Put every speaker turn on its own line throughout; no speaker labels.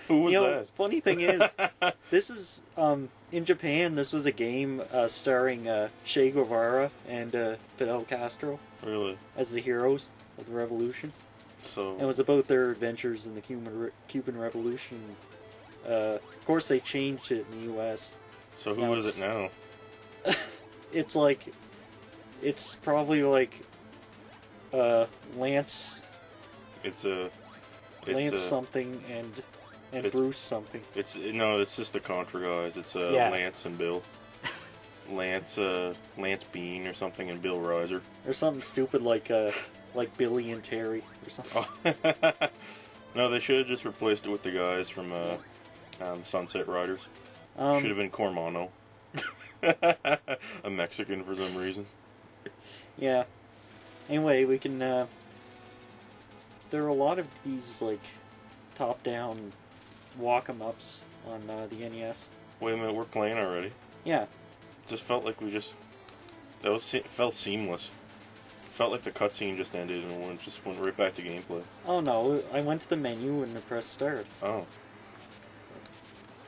Who was that?
Funny thing is, this is in Japan. This was a game starring Che Guevara and Fidel Castro.
Really?
As the heroes of the revolution.
So
it was about their adventures in the Cuban Revolution. Of course, they changed it in the U.S.
So who is it now?
It's probably like Lance. Lance something and Bruce something.
It's just the Contra guys. It's Lance and Bill. Lance Bean or something and Bill Reiser.
Or something stupid like Billy and Terry or something.
Oh. No, they should have just replaced it with the guys from Sunset Riders. Should have been Cormano. A Mexican for some reason.
Yeah. Anyway, we can there are a lot of these like top-down walk-em-ups on the NES.
Wait a minute, we're playing already?
Yeah.
Just felt like felt seamless. Felt like the cutscene just ended and just went right back to gameplay.
Oh no, I went to the menu and I pressed start.
Oh.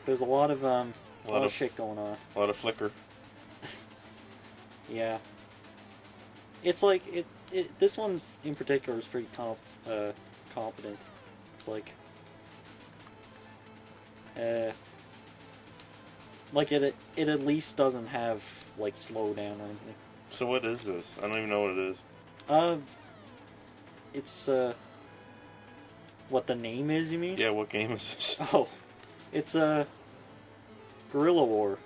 There's a lot of shit going on.
A lot of flicker.
Yeah. It's like this one's in particular is pretty competent. It's like it at least doesn't have like slowdown or anything.
So what is this? I don't even know what it is.
It's what the name is, you mean?
Yeah, what game is this?
Oh, it's Guerrilla War.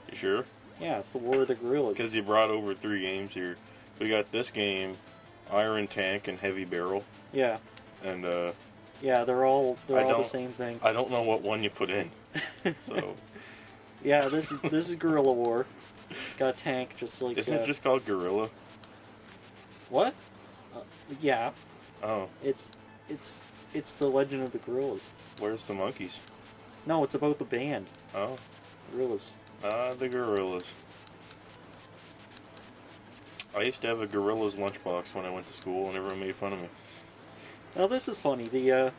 You sure?
Yeah, it's the War of the Guerrillas.
Because you brought over 3 games here. We got this game, Iron Tank and Heavy Barrel.
Yeah.
And
yeah, they're all the same thing.
I don't know what one you put in. So.
Yeah, this is Guerrilla War. Got a tank just like.
Isn't it just called Guerrilla?
What? Yeah.
Oh.
It's the Legend of the Gorillas.
Where's the monkeys?
No, it's about the band.
Oh.
Gorillas.
The Gorillas. I used to have a Gorillas lunchbox when I went to school, and everyone made fun of me.
Now this is funny. The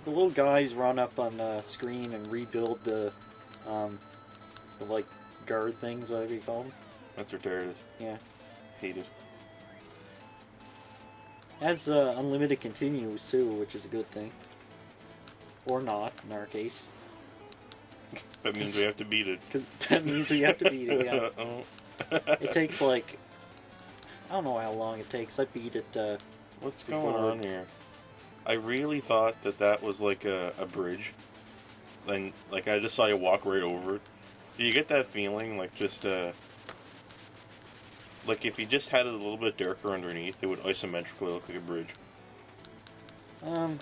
little guys run up on screen and rebuild the like guard things, whatever you call them.
That's retarded.
Yeah.
Hate it.
Has unlimited continues too, which is a good thing. Or not, in our case.
That means we have to beat it.
Cause that means we have to beat it, yeah. It takes like... I don't know how long it takes. I beat it
What's going on here? I really thought that was like a bridge. Then, like, I just saw you walk right over it. Do you get that feeling, like, just, like, if you just had it a little bit darker underneath, it would isometrically look like a bridge?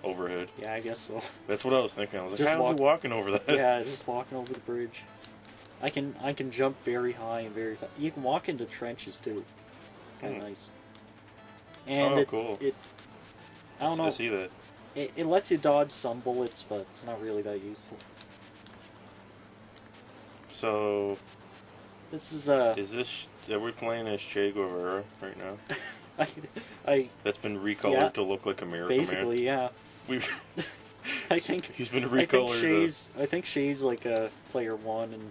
Overhead.
Yeah, I guess so.
That's what I was thinking. I was like, how's he walking over that?
Yeah, just walking over the bridge. I can jump very high and very fast. You can walk into trenches, too. Kind of nice. And
cool.
I don't know.
I see that.
It lets you dodge some bullets, but it's not really that useful.
So...
This is
are we playing as Che Guevara right now? That's been recolored to look like America.
Basically,
Man.
Yeah. I think
he's been recolored.
I think Shea's like player 1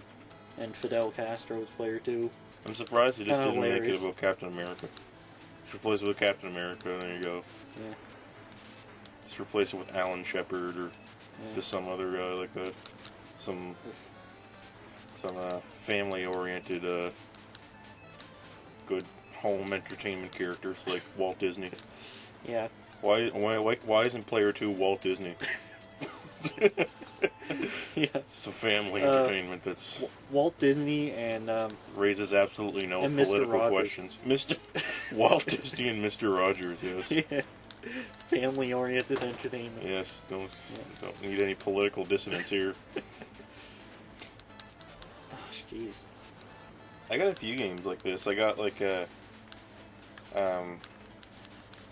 and Fidel Castro's player 2.
I'm surprised they just didn't make it about Captain America. Just replace it with Captain America, there you go.
Yeah.
Just replace it with Alan Shepard or just some other guy like that. Some family-oriented, good home entertainment characters like Walt Disney.
Yeah.
Why isn't player 2 Walt Disney?
Yeah.
It's a family entertainment that's...
Walt Disney and...
raises absolutely no political questions. Walt Disney and Mr. Rogers, yes.
Yeah. Family-oriented entertainment.
Yes, don't need any political dissonance here.
Gosh, jeez.
I got a few games like this. I got like I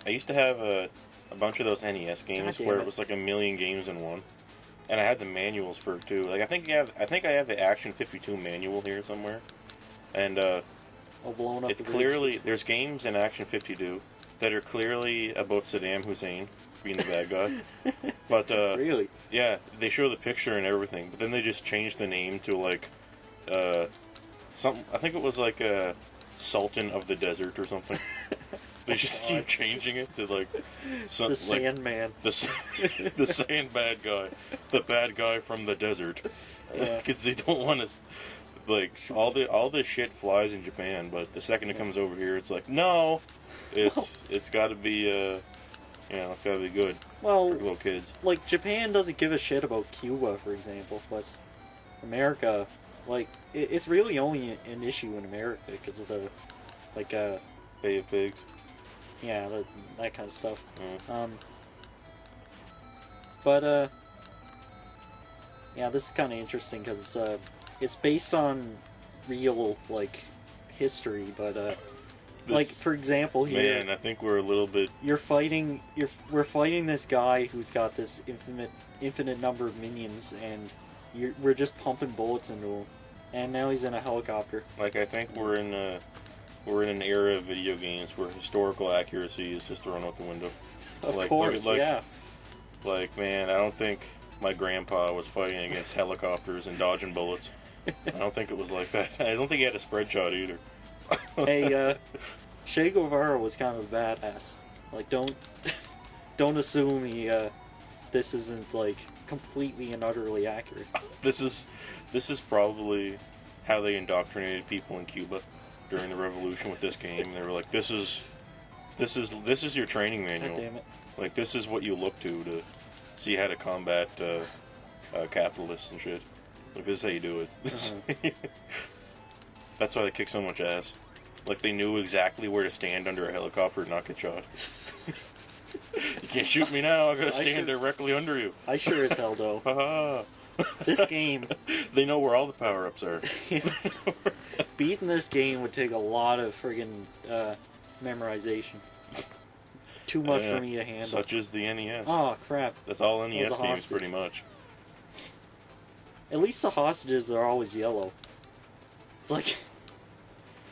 used to have a bunch of those NES games where it was like a million games in one, and I had the manuals for it too. Like I think I have the Action 52 manual here somewhere, and
blown up
it's clearly there's games in Action 52 that are clearly about Saddam Hussein being the bad guy. But
Really?
yeah, they show the picture and everything, but then they just changed the name to like something. I think it was like Sultan of the Desert or something. They just keep changing it to like
the Sandman.
The sand bad guy, the bad guy from the desert, because they don't want to. Like all this shit flies in Japan, but the second it comes over here, it's like no, it's got to be it's got to be good
for
little kids.
Like Japan doesn't give a shit about Cuba, for example, but America, like it's really only an issue in America because the
Bay of Pigs.
Yeah, that kind of stuff.
Mm.
Yeah, this is kind of interesting because it's based on real history, but like for example here.
Man, I think we're a little bit.
We're fighting this guy who's got this infinite number of minions, and we're just pumping bullets into him, and now he's in a helicopter.
Like I think we're in an era of video games where historical accuracy is just thrown out the window.
Of course, yeah.
Like, man, I don't think my grandpa was fighting against helicopters and dodging bullets. I don't think it was like that. I don't think he had a spread shot either.
Hey, Che Guevara was kind of a badass. Like, don't assume this isn't completely and utterly accurate.
This is probably how they indoctrinated people in Cuba during the revolution with this game. They were like, this is your training manual.
God damn it.
Like, this is what you look to see how to combat capitalists and shit. Like, this is how you do it.
Uh-huh.
That's why they kick so much ass. Like, they knew exactly where to stand under a helicopter and not get shot. You can't shoot me now, I gotta stand directly under you.
I sure as hell don't. This game...
They know where all the power-ups are.
Beating this game would take a lot of friggin' memorization. Too much for me to handle.
Such as the NES.
Oh, crap.
That's all NES games, pretty much.
At least the hostages are always yellow. It's like...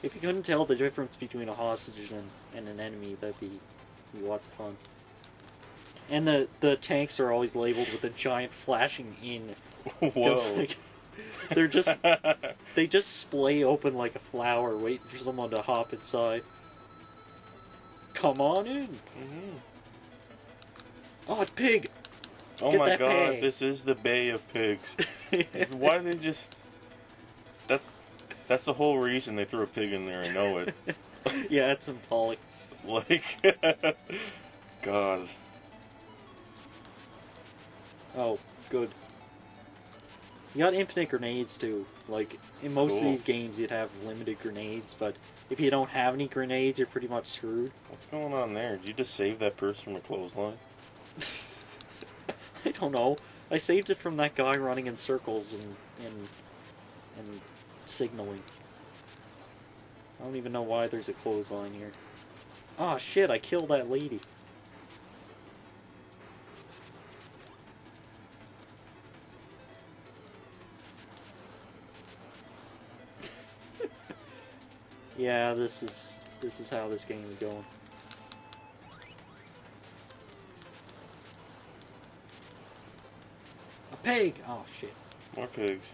If you couldn't tell the difference between a hostage and an enemy, that'd be lots of fun. And the tanks are always labeled with a giant flashing in.
Whoa.
They're just... They just splay open like a flower, waiting for someone to hop inside. Come on in.
Mm-hmm.
Oh, it's pig.
Oh
Get
my
that
god,
pig.
this is the Bay of Pigs. Why do they just... That's the whole reason they threw a pig in there, I know it.
Yeah, it's symbolic.
Like... God.
Oh, good. You got infinite grenades, too. Like, in most of these games, you'd have limited grenades, but if you don't have any grenades, you're pretty much screwed.
What's going on there? Did you just save that person from a clothesline?
I don't know. I saved it from that guy running in circles and signaling. I don't even know why there's a clothesline here. Oh shit, I killed that lady. Yeah, this is how this game is going. A pig! Oh shit.
More pigs.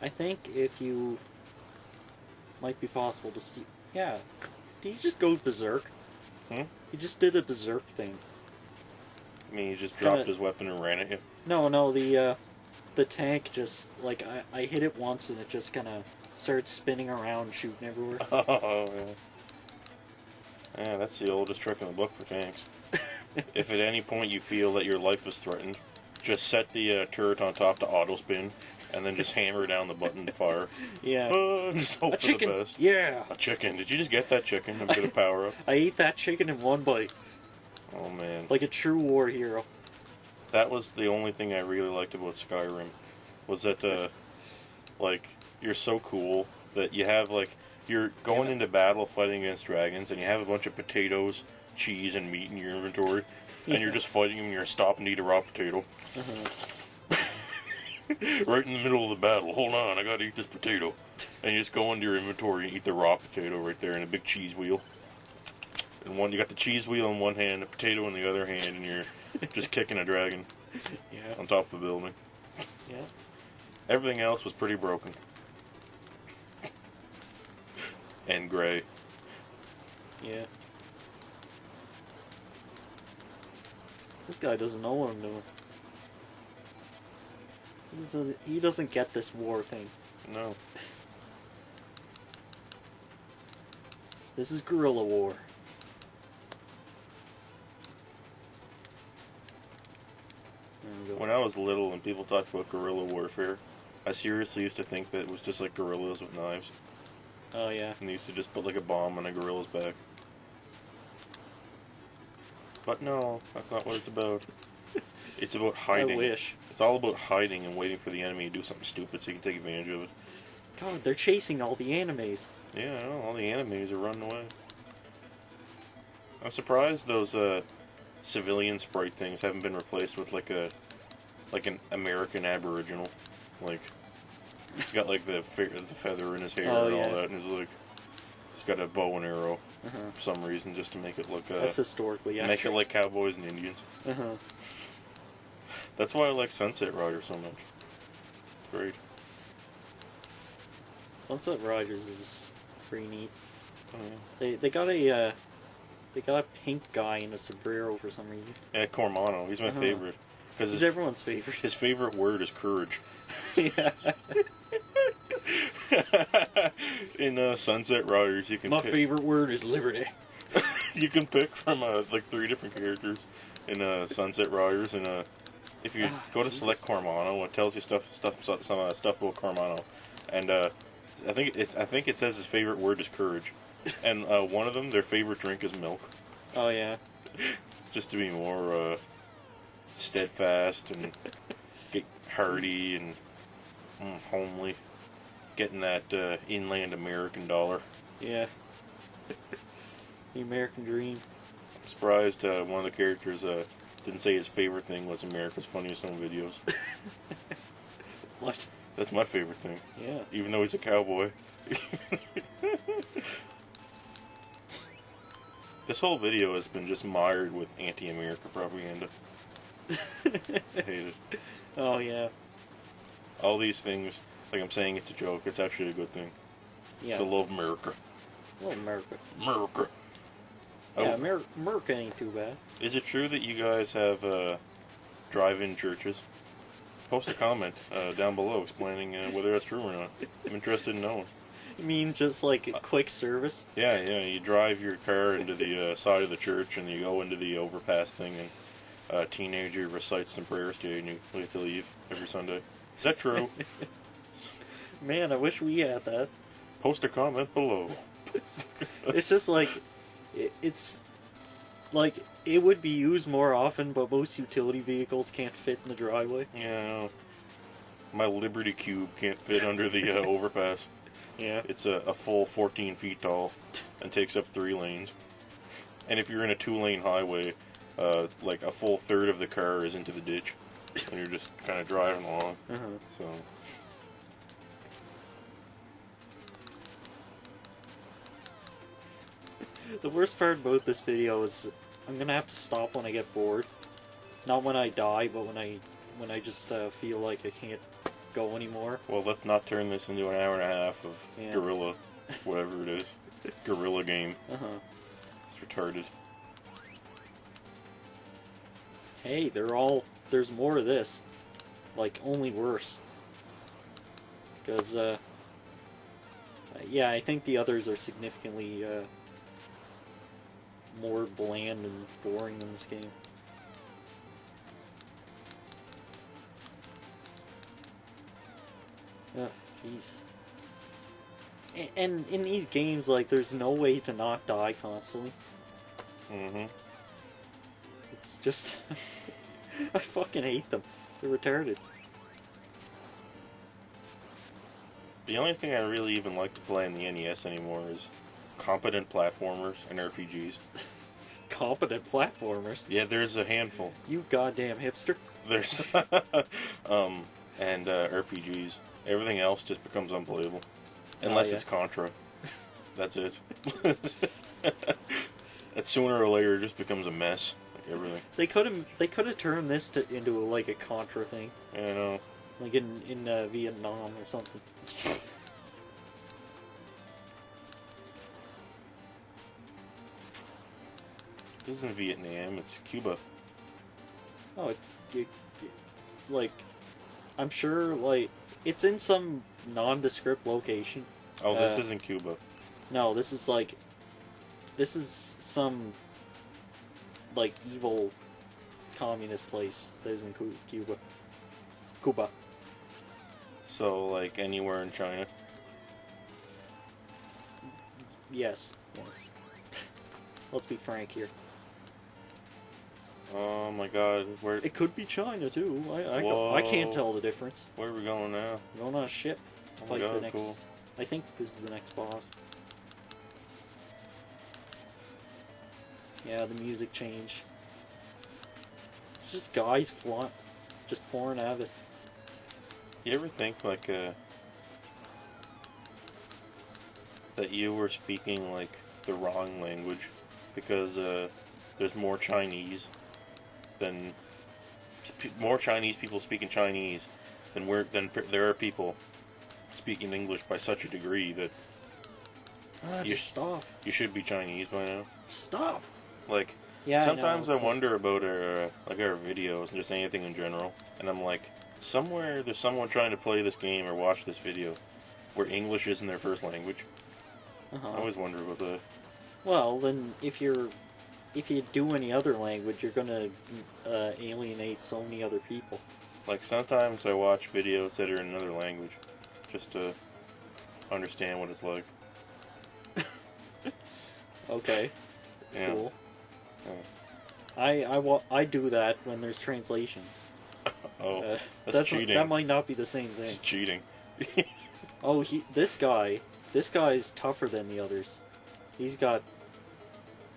I think if you... Might be possible to steal... Yeah. Did he just go berserk?
Hmm?
He just did a berserk thing.
I mean, he just dropped his weapon and ran at you?
No, the tank just... Like, I hit it once and it just kind of started spinning around, shooting everywhere.
Oh, yeah. Yeah, that's the oldest trick in the book for tanks. If at any point you feel that your life is threatened, just set the turret on top to auto spin, and then just hammer down the button to fire.
Yeah.
Just hope
a chicken.
for the best.
Yeah.
A chicken. Did you just get that chicken? I'm gonna power up.
I ate that chicken in one bite.
Oh man.
Like a true war hero.
That was the only thing I really liked about Skyrim, was that like you're so cool that you have you're going into battle fighting against dragons and you have a bunch of potatoes, cheese, and meat in your inventory, and you're just fighting them and you're stopping to eat a raw potato. Right in the middle of the battle. Hold on, I gotta eat this potato. And you just go into your inventory and eat the raw potato right there in a big cheese wheel. And you got the cheese wheel in one hand, a potato in the other hand, and you're just kicking a dragon on top of the building.
Yeah.
Everything else was pretty broken. And gray.
Yeah. This guy doesn't know what I'm doing. He doesn't get this war thing.
No.
This is guerrilla war.
When I was little and people talked about guerrilla warfare, I seriously used to think that it was just like gorillas with knives.
Oh, yeah.
And they used to just put like a bomb on a gorilla's back. But no, that's not what it's about. It's about hiding.
I wish.
It's all about hiding and waiting for the enemy to do something stupid so you can take advantage of it.
God, they're chasing all the animes.
Yeah, I know, all the animes are running away. I'm surprised those civilian sprite things haven't been replaced with like an American Aboriginal. Like, he's got like the feather in his hair and all that, and he's got a bow and arrow for some reason just to make it look.
That's historically accurate.
Make it like cowboys and Indians. That's why I like Sunset Rider so much. It's great.
Sunset Riders is pretty neat.
Oh, yeah.
They got a pink guy in a sombrero for some reason.
Yeah, Cormano. He's my favorite.
He's everyone's favorite.
His favorite word is courage.
Yeah.
In Sunset Riders, you can.
My favorite word is liberty.
You can pick from like 3 different characters in Sunset Riders, and if you go to select Cormano, it tells you some stuff about Cormano, and I think it says his favorite word is courage, and one of them, their favorite drink is milk.
Oh yeah.
Just to be more steadfast and get hardy and homely, getting that inland American dollar.
Yeah. The American dream.
I'm surprised one of the characters didn't say his favorite thing was America's Funniest Home Videos.
What?
That's my favorite thing.
Yeah.
Even though he's a cowboy. This whole video has been just mired with anti-America propaganda. I hate it.
Oh, yeah.
All these things, like I'm saying it's a joke, it's actually a good thing.
Yeah.
I love America.
Well, America.
America.
Yeah, America ain't too bad.
Is it true that you guys have drive-in churches? Post a comment down below explaining whether that's true or not. I'm interested in knowing.
You mean just like quick service?
Yeah, you drive your car into the side of the church and you go into the overpass thing and a teenager recites some prayers to you and you have to leave every Sunday. Is that true?
Man, I wish we had that.
Post a comment below.
It's just like, it's like, it would be used more often, but most utility vehicles can't fit in the driveway.
Yeah, I know. My Liberty Cube can't fit under the overpass.
Yeah.
It's a full 14 feet tall and takes up 3 lanes. And if you're in a 2-lane highway, like a full third of the car is into the ditch. And you're just kind of driving along. So.
The worst part about this video is I'm gonna have to stop when I get bored. Not when I die, but when I just feel like I can't go anymore.
Well, let's not turn this into an hour and a half of guerrilla, whatever it is. Guerrilla game. It's retarded.
Hey, there's more of this. Like, only worse. Because, yeah, I think the others are significantly, more bland and boring than this game. Ugh, jeez. And in these games, like, there's no way to not die constantly. It's just... I fucking hate them. They're retarded.
The only thing I really even like to play in the NES anymore is competent platformers and RPGs.
Competent platformers?
Yeah, there's a handful.
You goddamn hipster.
There's and RPGs. Everything else just becomes unplayable. Unless
yeah.
it's Contra. That's it. And sooner or later it just becomes a mess. Like everything.
They could have turned this into like a Contra thing.
Yeah, I know.
Like in Vietnam or something.
This isn't Vietnam, it's Cuba.
Oh, like, I'm sure, like, it's in some nondescript location.
Oh, this isn't Cuba.
No, this is some, like, evil communist place that is in Cuba. Cuba.
So, like, anywhere in China?
Yes. Let's be frank here.
Oh my god, where...
It could be China, too. I can't tell the difference.
Where are we going now?
We're going on a ship to fight
God,
the next...
cool.
I think this is the next boss. Yeah, the music change. It's just guys just pouring out of it.
You ever think, like, that you were speaking, like, the wrong language? Because, there's more Chinese people speaking Chinese than there are people speaking English by such a degree that
Just stop.
you should be Chinese by now.
Stop.
Like,
Yeah,
sometimes
I
I wonder about our videos and just anything in general, and I'm like, somewhere there's someone trying to play this game or watch this video where English isn't their first language. I always wonder about that.
Well, then if you do any other language, you're gonna alienate so many other people.
Like, sometimes I watch videos that are in another language just to understand what it's like.
Okay.
Yeah.
Cool.
Yeah.
I do that when there's translations.
Oh, that's cheating.
That might not be the same thing.
It's cheating.
Oh, this guy's tougher than the others. He's got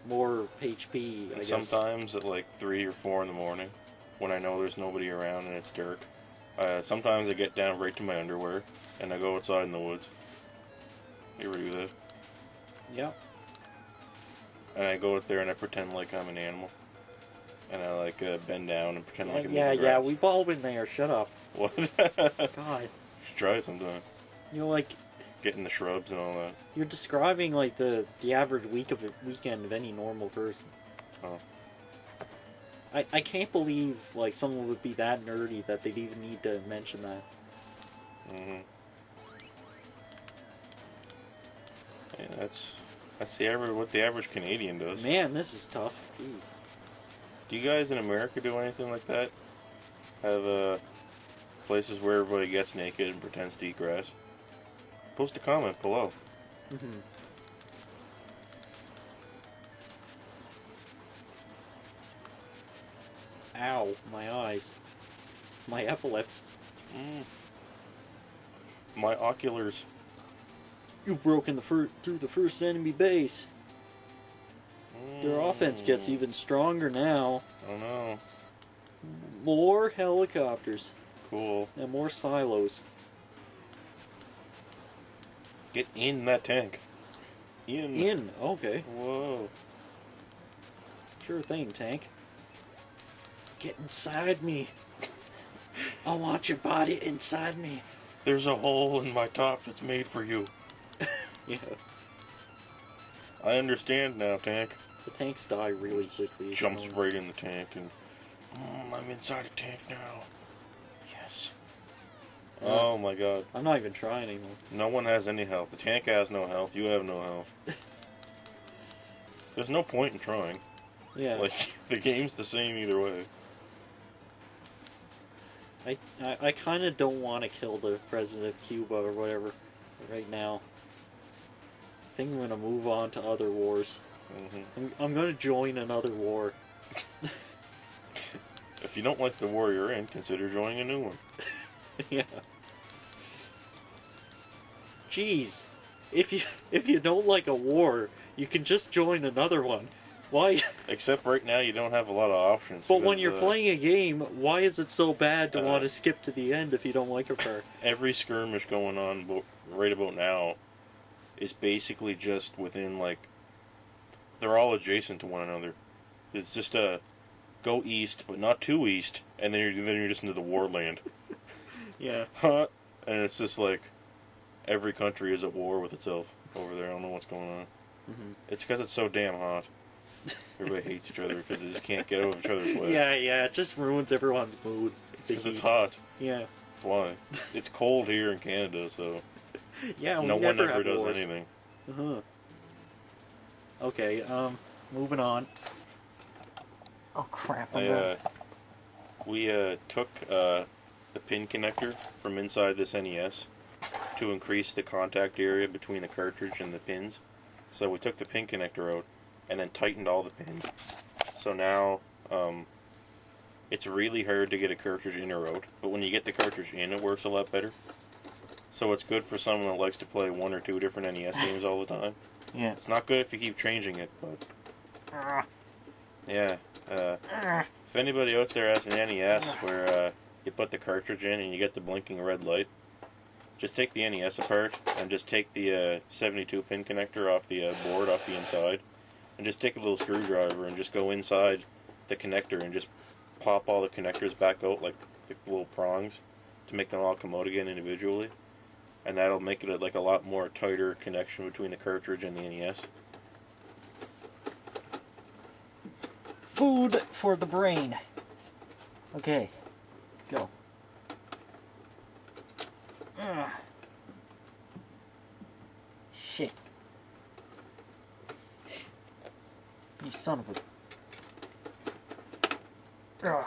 more HP, I guess.
Sometimes at like 3 or 4 in the morning, when I know there's nobody around and it's dark, sometimes I get down right to my underwear and I go outside in the woods. You ever do that?
Yeah.
And I go out there and I pretend like I'm an animal. And I like bend down and pretend like I'm
yeah,
in the grass.
we've all been there. Shut up.
What?
God.
You should try it sometime.
You know, like,
Get in the shrubs and all that.
you're describing like the average weekend of any normal person.
Oh.
I can't believe like someone would be that nerdy that they'd even need to mention that.
Mm-hmm. Yeah, that's what the average Canadian does.
Man, this is tough. Jeez.
Do you guys in America do anything like that? Have places where everybody gets naked and pretends to eat grass? Post a comment below.
Mm-hmm. Ow, my eyes. My epilepsy.
My oculars.
You've broken through the first enemy base. Their offense gets even stronger now.
Oh no.
More helicopters.
Cool.
And more silos.
Get in that tank.
In, okay.
Whoa.
Sure thing, tank. Get inside me. I want your body inside me.
There's a hole in my top that's made for you.
Yeah.
I understand now, tank.
The tanks die really quickly.
Jumps right in the tank and... I'm inside a tank now. Yes. Oh my god.
I'm not even trying anymore.
No one has any health. The tank has no health. You have no health. There's no point in trying.
Yeah.
Like, the game's the same either way.
I kind of don't want to kill the president of Cuba or whatever right now. I think I'm going to move on to other wars.
Mm-hmm.
I'm going to join another war.
If you don't like the war you're in, consider joining a new one.
Yeah. Jeez. If you don't like a war, you can just join another one. Why?
Except right now you don't have a lot of options.
But
because,
when you're playing a game, why is it so bad to want to skip to the end if you don't like a part?
Every skirmish going on right about now is basically just within, like, they're all adjacent to one another. It's just a go east, but not too east, and then you're just into the warland.
Yeah.
Huh? And it's just like every country is at war with itself over there. I don't know what's going on.
Mm-hmm.
It's because it's so damn hot. Everybody hates each other because they just can't get out of each other's way.
Yeah, it just ruins everyone's mood.
Because it's hot.
Yeah.
That's why. It's cold here in Canada, so
yeah,
no one ever does anything.
Uh-huh. Okay, moving on. Oh crap!
We took the pin connector from inside this NES to increase the contact area between the cartridge and the pins. So we took the pin connector out and then tightened all the pins. So now it's really hard to get a cartridge in or out, but when you get the cartridge in, it works a lot better. So it's good for someone that likes to play 1 or 2 different NES games all the time.
Yeah.
It's not good if you keep changing it, but yeah. If anybody out there has an NES where you put the cartridge in and you get the blinking red light, just take the NES apart and just take the 72 pin connector off the board off the inside, and just take a little screwdriver and just go inside the connector and just pop all the connectors back out like the little prongs to make them all come out again individually, and that'll make it like a lot more tighter connection between the cartridge and the NES.
Food for the brain. Okay, go. Shit. You son of a... No.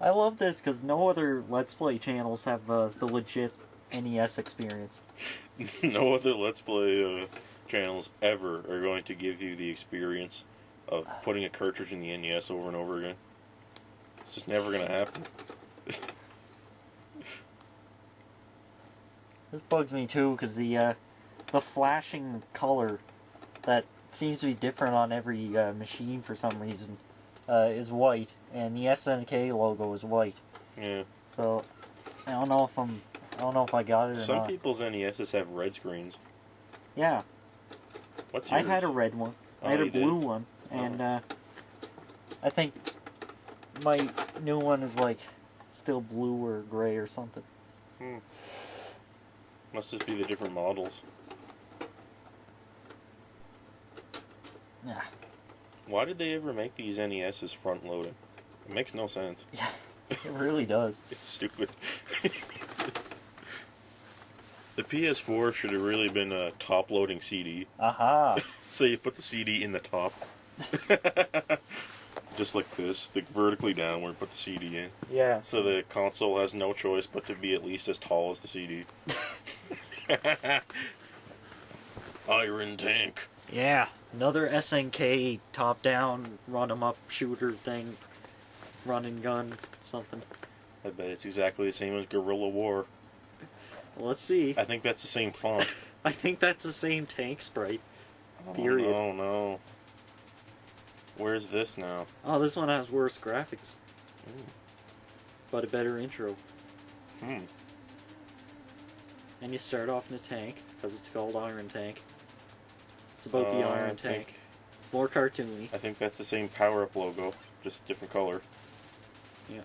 I love this because no other Let's Play channels have the legit NES experience.
No other Let's Play channels ever are going to give you the experience of putting a cartridge in the NES over and over again. It's just never going to happen.
This bugs me too because the flashing color that seems to be different on every machine for some reason is white, and the SNK logo is white.
Yeah.
So I don't know if I got it or not.
Some people's NESs have red screens.
Yeah.
What's yours?
I had a red one. I had a blue one, and I think my new one is like still blue or gray or something.
Must just be the different models.
Yeah.
Why did they ever make these NESs front loading? It makes no sense.
Yeah, it really does.
It's stupid. The PS4 should have really been a top-loading CD.
Aha!
So you put the CD in the top. Just like this, like vertically downward, put the CD in.
Yeah.
So the console has no choice but to be at least as tall as the CD. Iron Tank.
Yeah, another SNK top-down, run-em-up shooter thing. Run and gun, something.
I bet it's exactly the same as Guerrilla War.
Let's see.
I think that's the same font.
I think that's the same tank sprite. Period.
Oh no. Where's this now?
Oh, this one has worse graphics. But a better intro. And you start off in a tank, because it's called Iron Tank. It's about the Iron Tank. More cartoony.
I think that's the same power-up logo, just different color.
Yeah.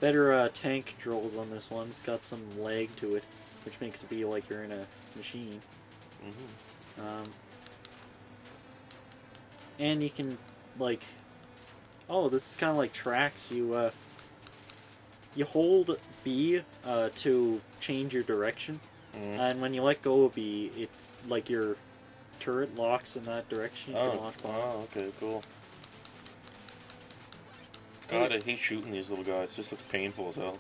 Better tank controls on this one. It's got some lag to it, which makes it feel like you're in a machine. And you can, like... Oh, this is kind of like tracks. You hold B to change your direction. And when you let go of B, it, like, your turret locks in that direction. You can launch bombs.
Oh, okay, cool. God, I hate shooting these little guys. It just looks painful as hell.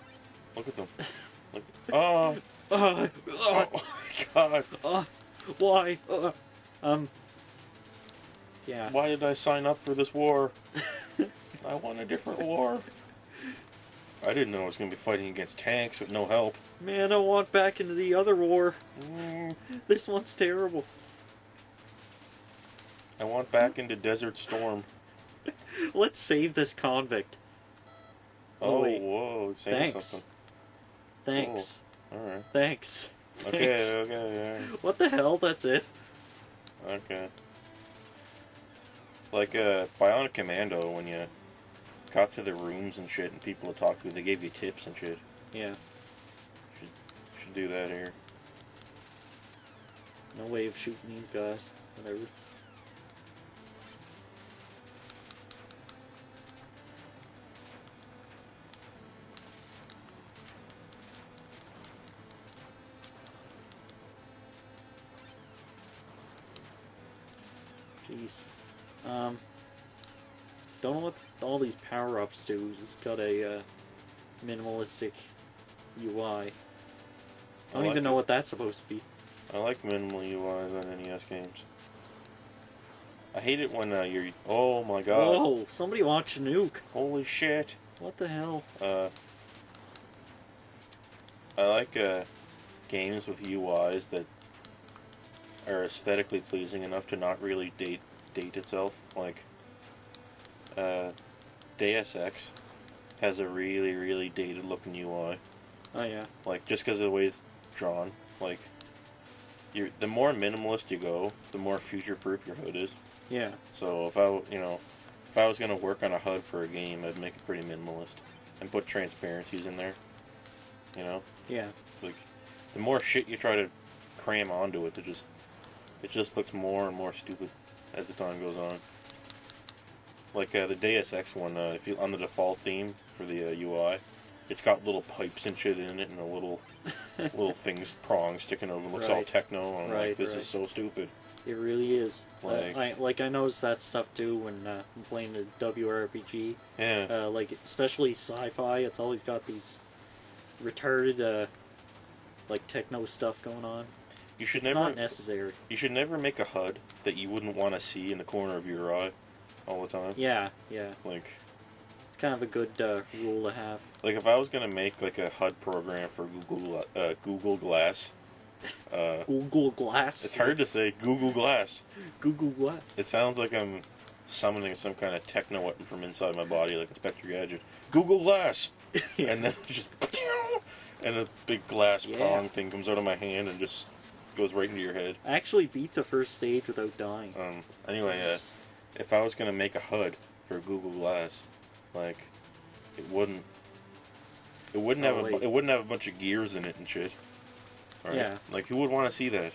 Look at them. Look. Oh! Oh my god!
Why? Yeah.
Why did I sign up for this war? I want a different war. I didn't know I was going to be fighting against tanks with no help.
Man, I want back into the other war.
Mm,
This one's terrible.
I want back into Desert Storm.
Let's save this convict.
Oh,
wait.
whoa, it's saying
Thanks.
something.
Thanks.
Cool. Alright.
Thanks.
Okay,
Thanks.
okay,
What the hell? That's it?
okay. Like, Bionic Commando, when you got to the rooms and shit and people to talk to, they gave you tips and shit.
Yeah.
Should do that here.
No way of shooting these guys. Whatever. Jeez. Don't know what all these power-ups do. It's got a minimalistic UI. I don't even know what that's supposed to be.
I like minimal UIs on NES games. I hate it when you're... Oh my god.
Whoa! Somebody watch Nuke.
Holy shit.
What the hell?
I like games with UIs that are aesthetically pleasing enough to not really date itself. Like, Deus Ex has a really, really dated looking UI.
Oh yeah.
Like, just because of the way it's drawn. Like, the more minimalist you go, the more future-proof your HUD is.
Yeah.
So if I was gonna work on a HUD for a game, I'd make it pretty minimalist and put transparencies in there. You know?
Yeah.
It's like the more shit you try to cram onto it, it just looks more and more stupid as the time goes on. Like the Deus Ex one, if you on the default theme for the UI, it's got little pipes and shit in it, and a little things prongs sticking over. It looks all
Right.
techno, and I'm like, this
Right.
is so stupid.
It really is.
Like-
I noticed that stuff too when I'm playing the WRPG.
Yeah.
Like especially sci-fi, it's always got these retarded like techno stuff going on.
You should
It's
never.
not necessary.
You should never make a HUD that you wouldn't want to see in the corner of your eye all the time.
Yeah, yeah.
Like,
It's kind of a good rule to have.
like if I was gonna make like a HUD program for Google Glass,
Google Glass.
it's hard to say Google Glass.
Google Glass.
It sounds like I'm summoning some kind of techno weapon from inside my body, like Inspector Gadget. Google Glass,
Yeah.
and then just and a big glass
Yeah.
prong thing comes out of my hand and just goes right into your head.
I actually beat the first stage without dying.
Anyway, if I was gonna make a HUD for Google Glass, like it wouldn't have
wait.
it wouldn't have a bunch of gears in it and shit. Right?
Yeah.
Like who would want to see that?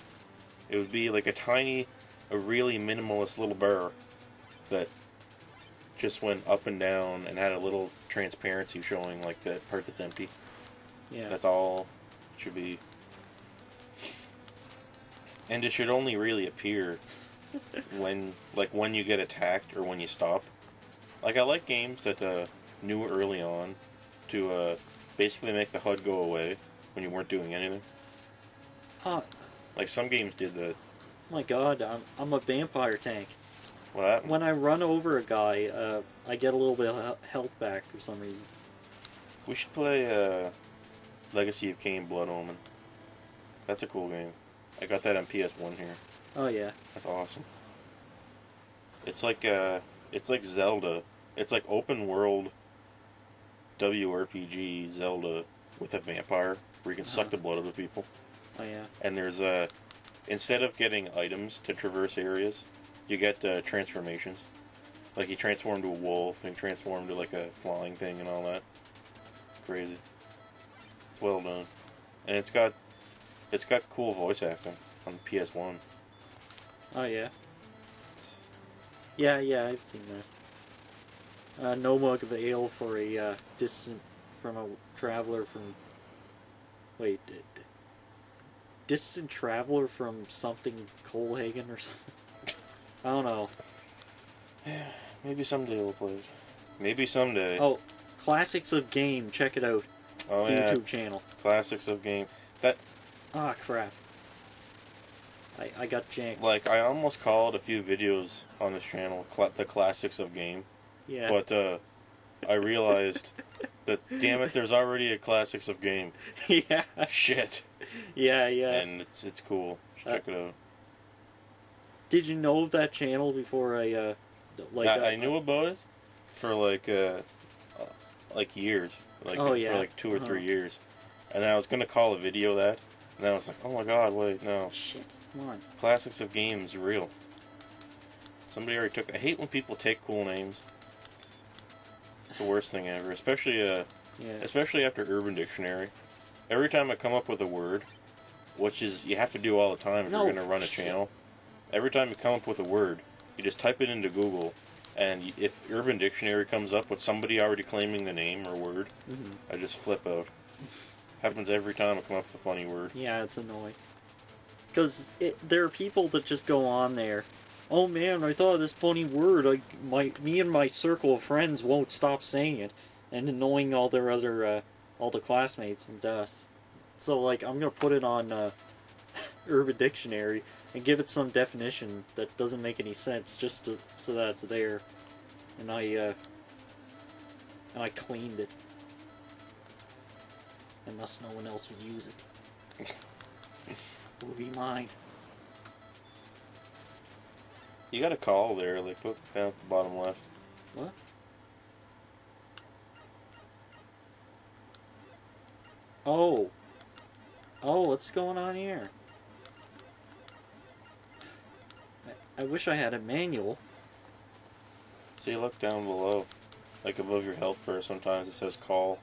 It would be like a really minimalist little bar that just went up and down and had a little transparency showing like that part that's empty.
Yeah.
That's all it should be. And it should only really appear when you get attacked or when you stop. Like, I like games that knew early on to basically make the HUD go away when you weren't doing anything.
Oh
Like, some games did that.
my god, I'm a vampire tank.
What happened?
When I run over a guy, I get a little bit of health back for some reason.
We should play Legacy of Kain Blood Omen. That's a cool game. I got that on PS1 here.
Oh yeah.
That's awesome. It's like Zelda. It's like open world WRPG Zelda with a vampire where you can suck the blood out of people.
Oh yeah.
And there's instead of getting items to traverse areas, you get transformations. Like you transform to a wolf and transform to like a flying thing and all that. It's crazy. It's well done. And it's got cool voice acting on the PS1.
Oh yeah. Yeah, I've seen that. No mug of ale for a from a traveler from. Wait, distant traveler from something Colehagen or something. I don't know.
Maybe someday we'll play it. Maybe someday.
Oh, Classics of Game. Check it out.
Oh
It's a
yeah.
YouTube channel.
Classics of game. That
Ah, crap. I got janked.
like I almost called a few videos on this channel the classics of game,
Yeah.
but I realized That damn it, there's already a classics of game.
Yeah.
Shit.
Yeah.
And it's cool. Check it out.
Did you know of that channel before I
I knew about it for like years,
Oh,
for
yeah.
like 2 or 3 years, and I was gonna call a video that, and then I was like, oh my god, wait, no.
Shit, come on.
Classics of games, real. Somebody already took. I hate when people take cool names. It's the worst thing ever, especially after Urban Dictionary. Every time I come up with a word, which is you have to do all the time if you're gonna run a channel. Every time you come up with a word, you just type it into Google, and if Urban Dictionary comes up with somebody already claiming the name or word, I just flip out. Happens every time I come up with a funny word.
Yeah, it's annoying. Because there are people that just go on there. Oh man, I thought of this funny word. Me and my circle of friends won't stop saying it, and annoying all their other, all the classmates and us. So like, I'm gonna put it on Urban Dictionary and give it some definition that doesn't make any sense, just so that it's there. And I cleaned it, and thus no one else would use it. It would be mine.
You got a call there, like look down at the bottom left.
What? Oh. Oh, what's going on here? I wish I had a manual.
See, look down below. Like above your health bar, sometimes it says call.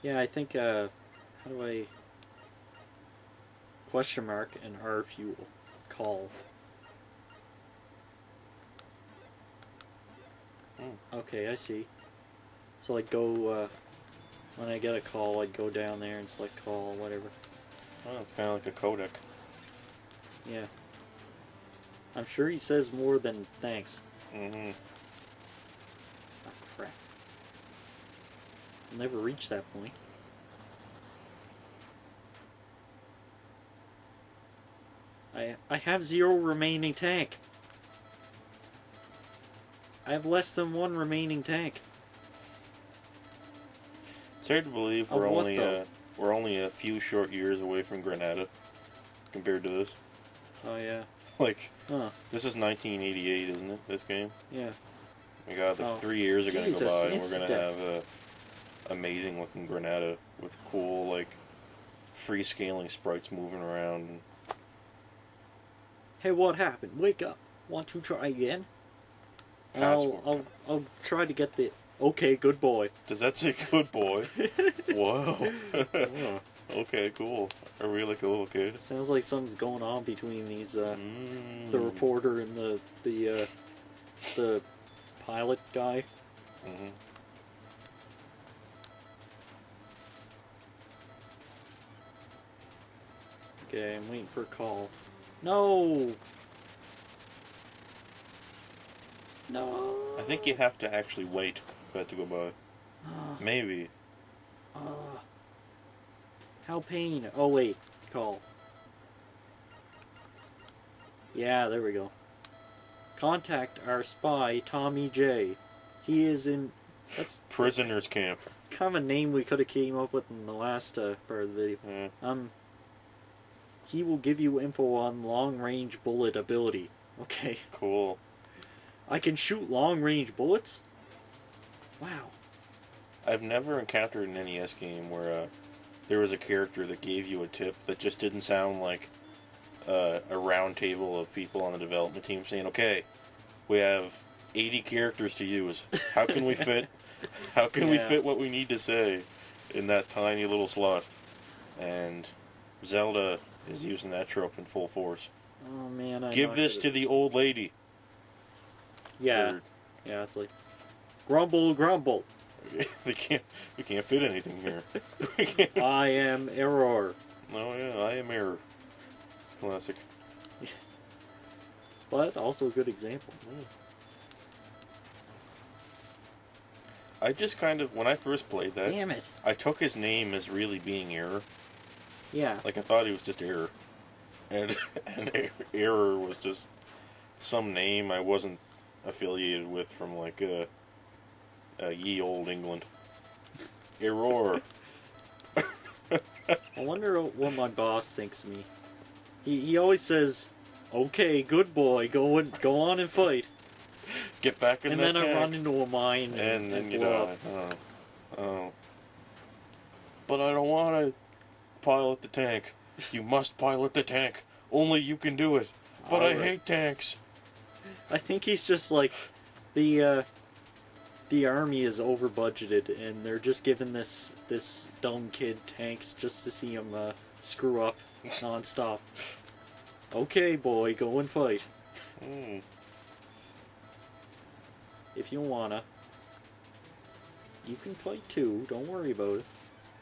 Yeah, I think, how do I... Question mark and R fuel. Call. Okay, I see. So I'd go, when I get a call, I'd go down there and select call, whatever.
Oh, it's kind of like a codec.
Yeah. I'm sure he says more than thanks.
Mm-hmm.
Oh, crap. I'll never reach that point. I have 0 remaining tank. I have less than 1 remaining tank.
It's hard to believe we're only a few short years away from Granada compared to this.
Oh yeah.
Like, this is 1988, isn't it? This game.
Yeah.
My God, 3 years are gonna go by, and we're gonna
dead.
have a amazing looking Granada with cool like free scaling sprites moving around. And...
Hey, what happened? Wake up. Want to try again? I'll try to get the... Okay, good boy.
Does that say good boy? Whoa. Okay, cool. Are we like a little kid?
Sounds like something's going on between these, the reporter and the pilot guy.
Mm-hmm.
Okay, I'm waiting for a call. No! No!
I think you have to actually wait for that to go by. Maybe.
How pain? Oh wait, call. Yeah, there we go. Contact our spy, Tommy J. He is in... That's
Prisoners camp.
kind of a name we could have came up with in the last part of the video.
Yeah.
He will give you info on long-range bullet ability. Okay.
Cool.
I can shoot long-range bullets? Wow.
I've never encountered an NES game where there was a character that gave you a tip that just didn't sound like a round table of people on the development team saying, okay, we have 80 characters to use. How can we fit we fit what we need to say in that tiny little slot? And Zelda is using that trope in full force.
Oh man,
Give this to the old lady.
Yeah. Yeah, it's like grumble, grumble.
We can't fit anything here.
I am error.
Oh yeah, I am error. It's classic.
But also a good example.
I just kind of, when I first played that,
Damn it.
I took his name as really being Error.
Yeah.
Like I thought he was just Error. And Error was just some name I wasn't affiliated with from like ye old England. Error.
I wonder what my boss thinks of me. He always says, "Okay, good boy, go on and fight."
Get back in
and
that
then
tank.
I run into a mine
And then you
blow
die.
up.
Oh. But I don't want to pilot the tank. You must pilot the tank. Only you can do it. But I hate tanks.
I think he's just like the army is over budgeted and they're just giving this dumb kid tanks just to see him screw up nonstop. Okay, boy, go and fight. If you wanna. You can fight too, don't worry about it.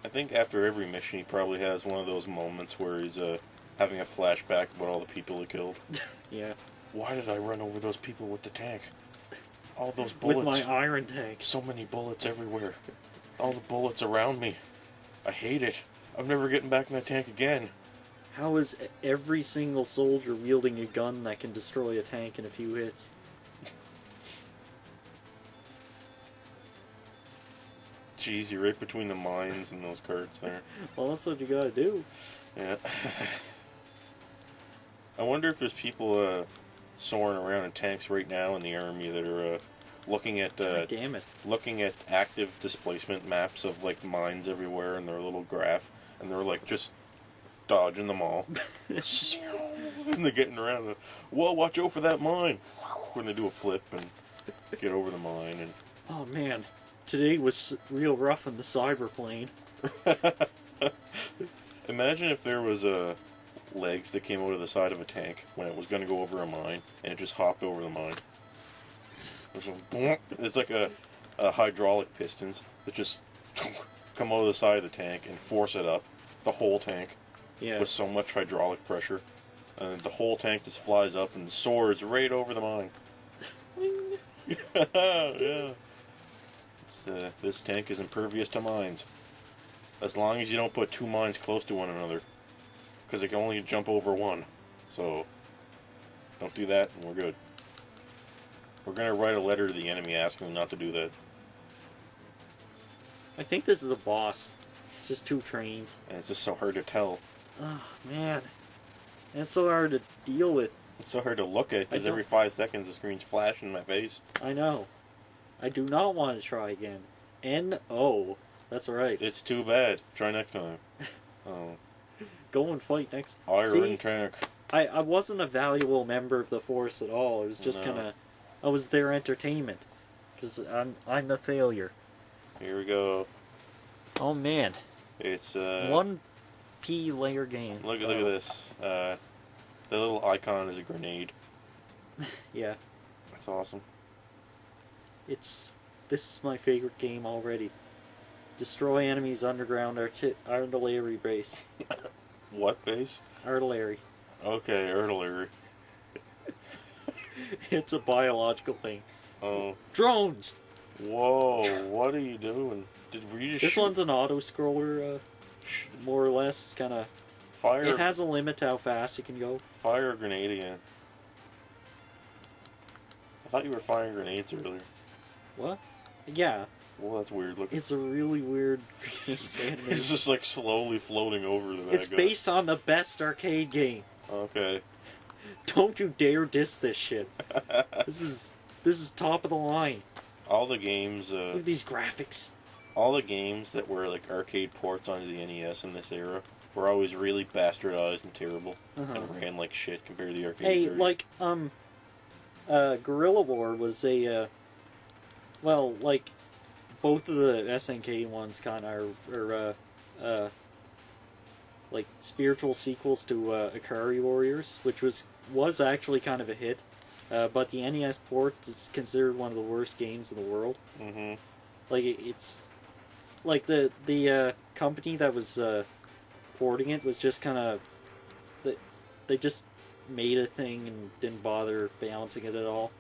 I think after every mission he probably has one of those moments where he's having a flashback about all the people he killed.
Yeah.
Why did I run over those people with the tank? All those bullets.
With my iron tank.
So many bullets everywhere. All the bullets around me. I hate it. I'm never getting back in that tank again.
How is every single soldier wielding a gun that can destroy a tank in a few hits?
Jeez, you're right between the mines and those carts there.
Well, that's what you gotta do.
Yeah. I wonder if there's people soaring around in tanks right now in the army that are looking at
God damn it.
looking at active displacement maps of like mines everywhere in their little graph, and they're like just dodging them all. And they're getting around the, whoa, watch out for that mine. When they do a flip and get over the mine. And
oh man, today was real rough on the cyberplane.
imagine if there was legs that came out of the side of a tank when it was going to go over a mine, and it just hopped over the mine. It's like a hydraulic pistons that just come out of the side of the tank and force it up, the whole tank, with so much hydraulic pressure, and the whole tank just flies up and soars right over the mine. Yeah. This tank is impervious to mines. As long as you don't put two mines close to one another. Because it can only jump over one. So, don't do that and we're good. We're going to write a letter to the enemy asking them not to do that.
I think this is a boss. It's just two trains.
And it's just so hard to tell.
Oh, man. And it's so hard to deal with.
It's so hard to look at because every 5 seconds the screen's flashing in my face.
I know. I do not want to try again. N-O. That's right.
It's too bad. Try next time. Oh.
Go and fight next.
Iron tank.
I wasn't a valuable member of the force at all. It was just kind of... I was their entertainment. Because I'm the failure.
Here we go.
Oh, man.
It's
1P layer game.
Look at this. The little icon is a grenade.
Yeah.
That's awesome.
This is my favorite game already. Destroy enemies underground artillery base.
What base?
Artillery.
Okay, artillery.
It's a biological thing.
Oh.
Drones!
Whoa, what are you doing? Were you just
This one's an auto-scroller, more or less, kind of...
Fire...
It has a limit to how fast it can go.
Fire a grenade again. I thought you were firing grenades earlier.
What? Yeah.
Well, that's weird looking.
It's a really weird animation.
It's just like slowly floating over the bad
It's based on the best arcade game.
Okay.
Don't you dare diss this shit. This is top of the line.
All the games...
Look at these graphics.
All the games that were like arcade ports onto the NES in this era were always really bastardized and terrible. And ran like shit compared to the arcade version.
Like, Guerrilla War was a, well, like, both of the SNK ones kind of are, like, spiritual sequels to, Ikari Warriors, which was actually kind of a hit. But the NES port is considered one of the worst games in the world.
Mm-hmm.
Like, it's... Like, the company that was, porting it was just kind of... They just made a thing and didn't bother balancing it at all.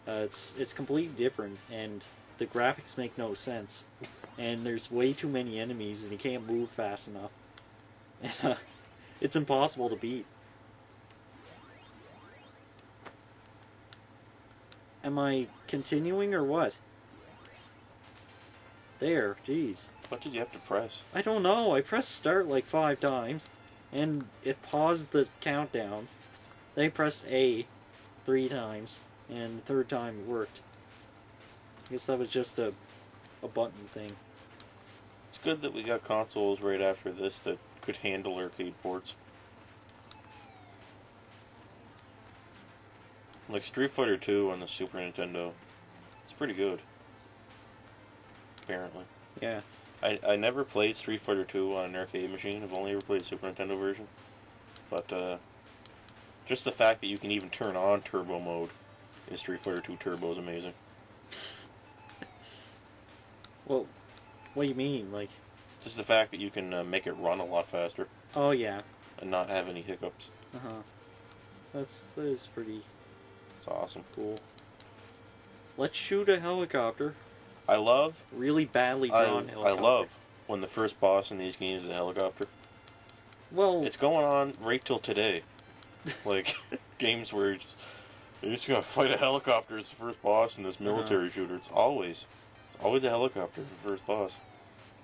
It's completely different, and the graphics make no sense. And there's way too many enemies, and you can't move fast enough. And, it's impossible to beat. Am I continuing or what? There, jeez.
What did you have to press?
I don't know. I pressed start like 5 times, and it paused the countdown. Then I pressed A 3 times, and the third time it worked. I guess that was just a button thing.
It's good that we got consoles right after this that could handle arcade ports. Like Street Fighter 2 on the Super Nintendo. It's pretty good. Apparently.
Yeah.
I never played Street Fighter 2 on an arcade machine. I've only ever played the Super Nintendo version. But, just the fact that you can even turn on turbo mode in Street Fighter 2 Turbo is amazing.
Well, what do you mean? Like...
Just the fact that you can make it run a lot faster.
Oh, yeah.
And not have any hiccups.
Uh-huh. That is pretty...
It's awesome.
Cool. Let's shoot a helicopter.
I love...
Really badly drawn helicopter.
I love when the first boss in these games is a helicopter.
Well...
It's going on right till today. Like, games where you're just gonna fight a helicopter as the first boss in this military shooter. It's always a helicopter, the first boss.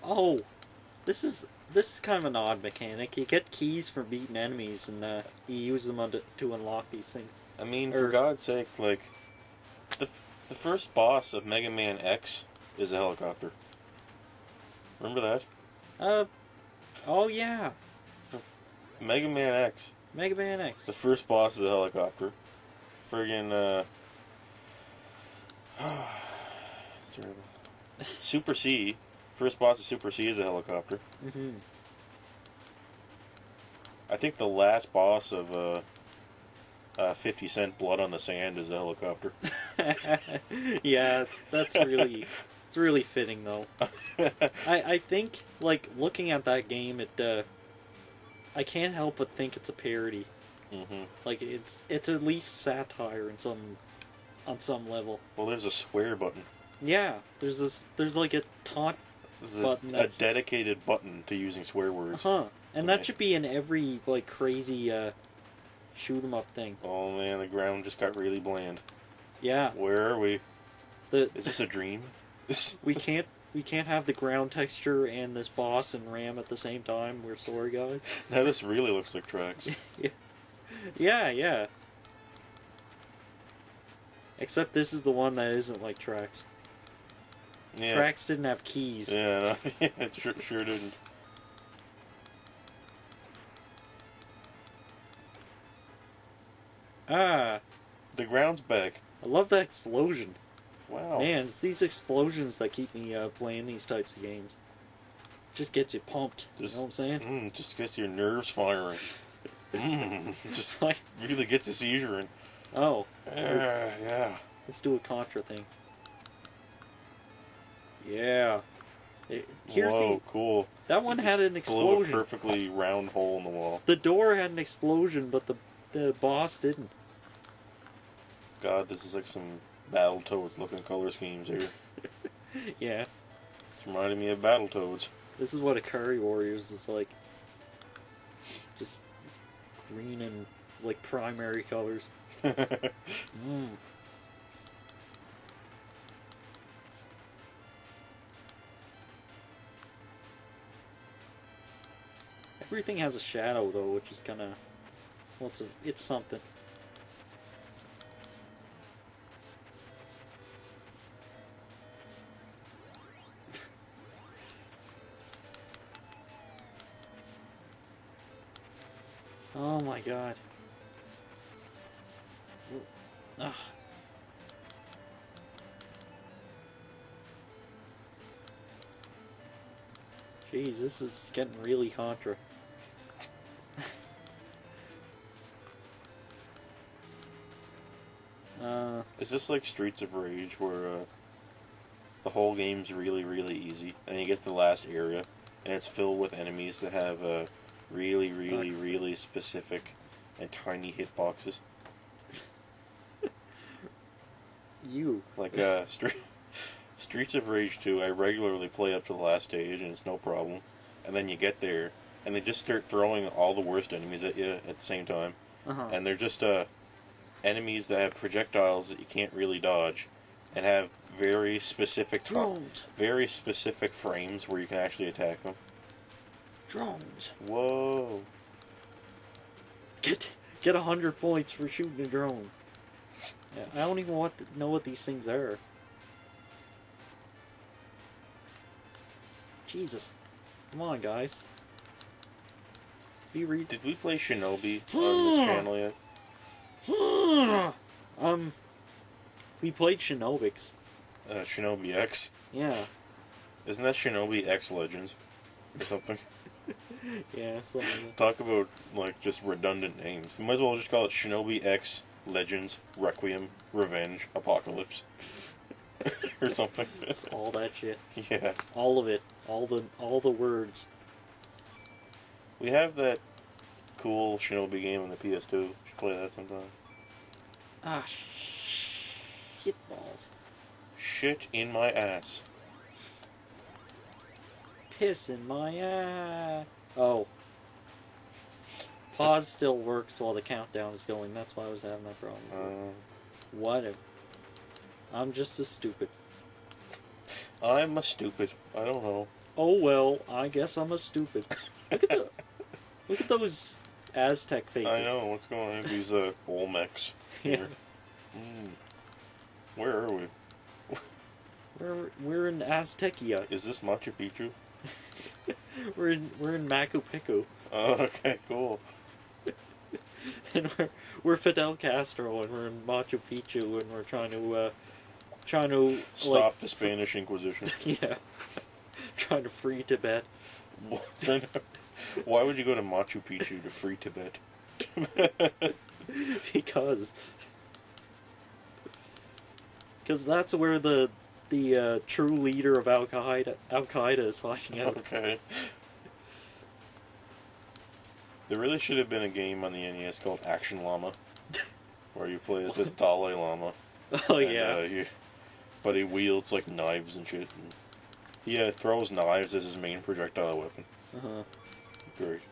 Oh, this is kind of an odd mechanic. You get keys from beating enemies, and you use them to unlock these things.
I mean, for God's sake, like, the first boss of Mega Man X is a helicopter. Remember that?
Oh yeah.
Mega Man X.
Mega Man X.
The first boss is a helicopter. Friggin', it's terrible. Super C. First boss of Super C is a helicopter.
Mm-hmm.
I think the last boss of 50 Cent Blood on the Sand is a helicopter.
Yeah, it's really fitting though. I think, like, looking at that game, I can't help but think it's a parody.
Mm-hmm.
Like, it's at least satire on some level.
Well, there's a swear button.
Yeah, there's like a taunt button.
A dedicated button to using swear words.
And that should be in every, like, crazy shoot 'em up thing.
Oh man, the ground just got really bland.
Yeah.
Where are we? Is this a dream?
we can't have the ground texture and this boss and Ram at the same time. We're sorry, guys.
Now this really looks like tracks.
Yeah. Except this is the one that isn't like tracks.
Yeah.
Tracks didn't have keys.
Yeah, no, it sure didn't. The ground's back.
I love that explosion.
Wow.
Man, it's these explosions that keep me playing these types of games. Just gets you pumped. You know what I'm saying?
Just gets your nerves firing. Just
like,
really gets a seizure in.
Oh.
Yeah.
Let's do a Contra thing. Yeah.
Whoa, cool.
That one had an explosion.
Blew a perfectly round hole in the wall.
The door had an explosion, but the boss didn't.
God, this is like some Battletoads looking color schemes here.
Yeah.
It's reminding me of Battletoads.
This is what Akari Warriors is like. Just green and, like, primary colors. Everything has a shadow, though, which is kind of... Well, it's something. Oh my god. Ugh. Jeez, this is getting really Contra.
Is this like Streets of Rage, where the whole game's really, really easy, and you get to the last area, and it's filled with enemies that have really, really, really specific and tiny hitboxes? Like, Streets of Rage 2, I regularly play up to the last stage, and it's no problem. And then you get there, and they just start throwing all the worst enemies at you at the same time. And they're just, enemies that have projectiles that you can't really dodge. and have very specific
Drones.
very specific frames where you can actually attack them.
Drones.
Whoa.
Get 100 points for shooting a drone. Yeah, I don't even know what these things are. Jesus. Come on, guys.
Did we play Shinobi on this channel yet?
We played Shinobix.
Shinobi X?
Yeah.
Isn't that Shinobi X Legends? Or something?
Yeah, something like that.
Talk about, like, just redundant names. You might as well just call it Shinobi X Legends Requiem Revenge Apocalypse. Or something.
Just all that shit.
Yeah.
All of it. All the words.
We have that cool Shinobi game on the PS2. Should play that sometime.
Ah, shit balls.
Shit in my ass.
Piss in my ass. Oh. Pause still works while the countdown is going. That's why I was having that problem. Whatever. I'm just a stupid.
I'm a stupid. I don't know.
Oh well, I guess I'm a stupid. Look at those Aztec faces.
I know, what's going on? These Olmecs.
Yeah.
Where are we?
We're in Aztecia.
Is this Machu Picchu?
we're in Machu Picchu.
Oh, okay, cool.
And we're Fidel Castro, and we're in Machu Picchu, and we're trying to
Stop the Spanish Inquisition.
Yeah, trying to free Tibet.
Why would you go to Machu Picchu to free Tibet?
Because that's where the true leader of Al Qaeda is hiding out.
Okay. There really should have been a game on the NES called Action Llama, where you play as the Dalai Lama.
Oh
and,
yeah.
But he wields like knives and shit. And he throws knives as his main projectile weapon.
Uh-huh.
Great.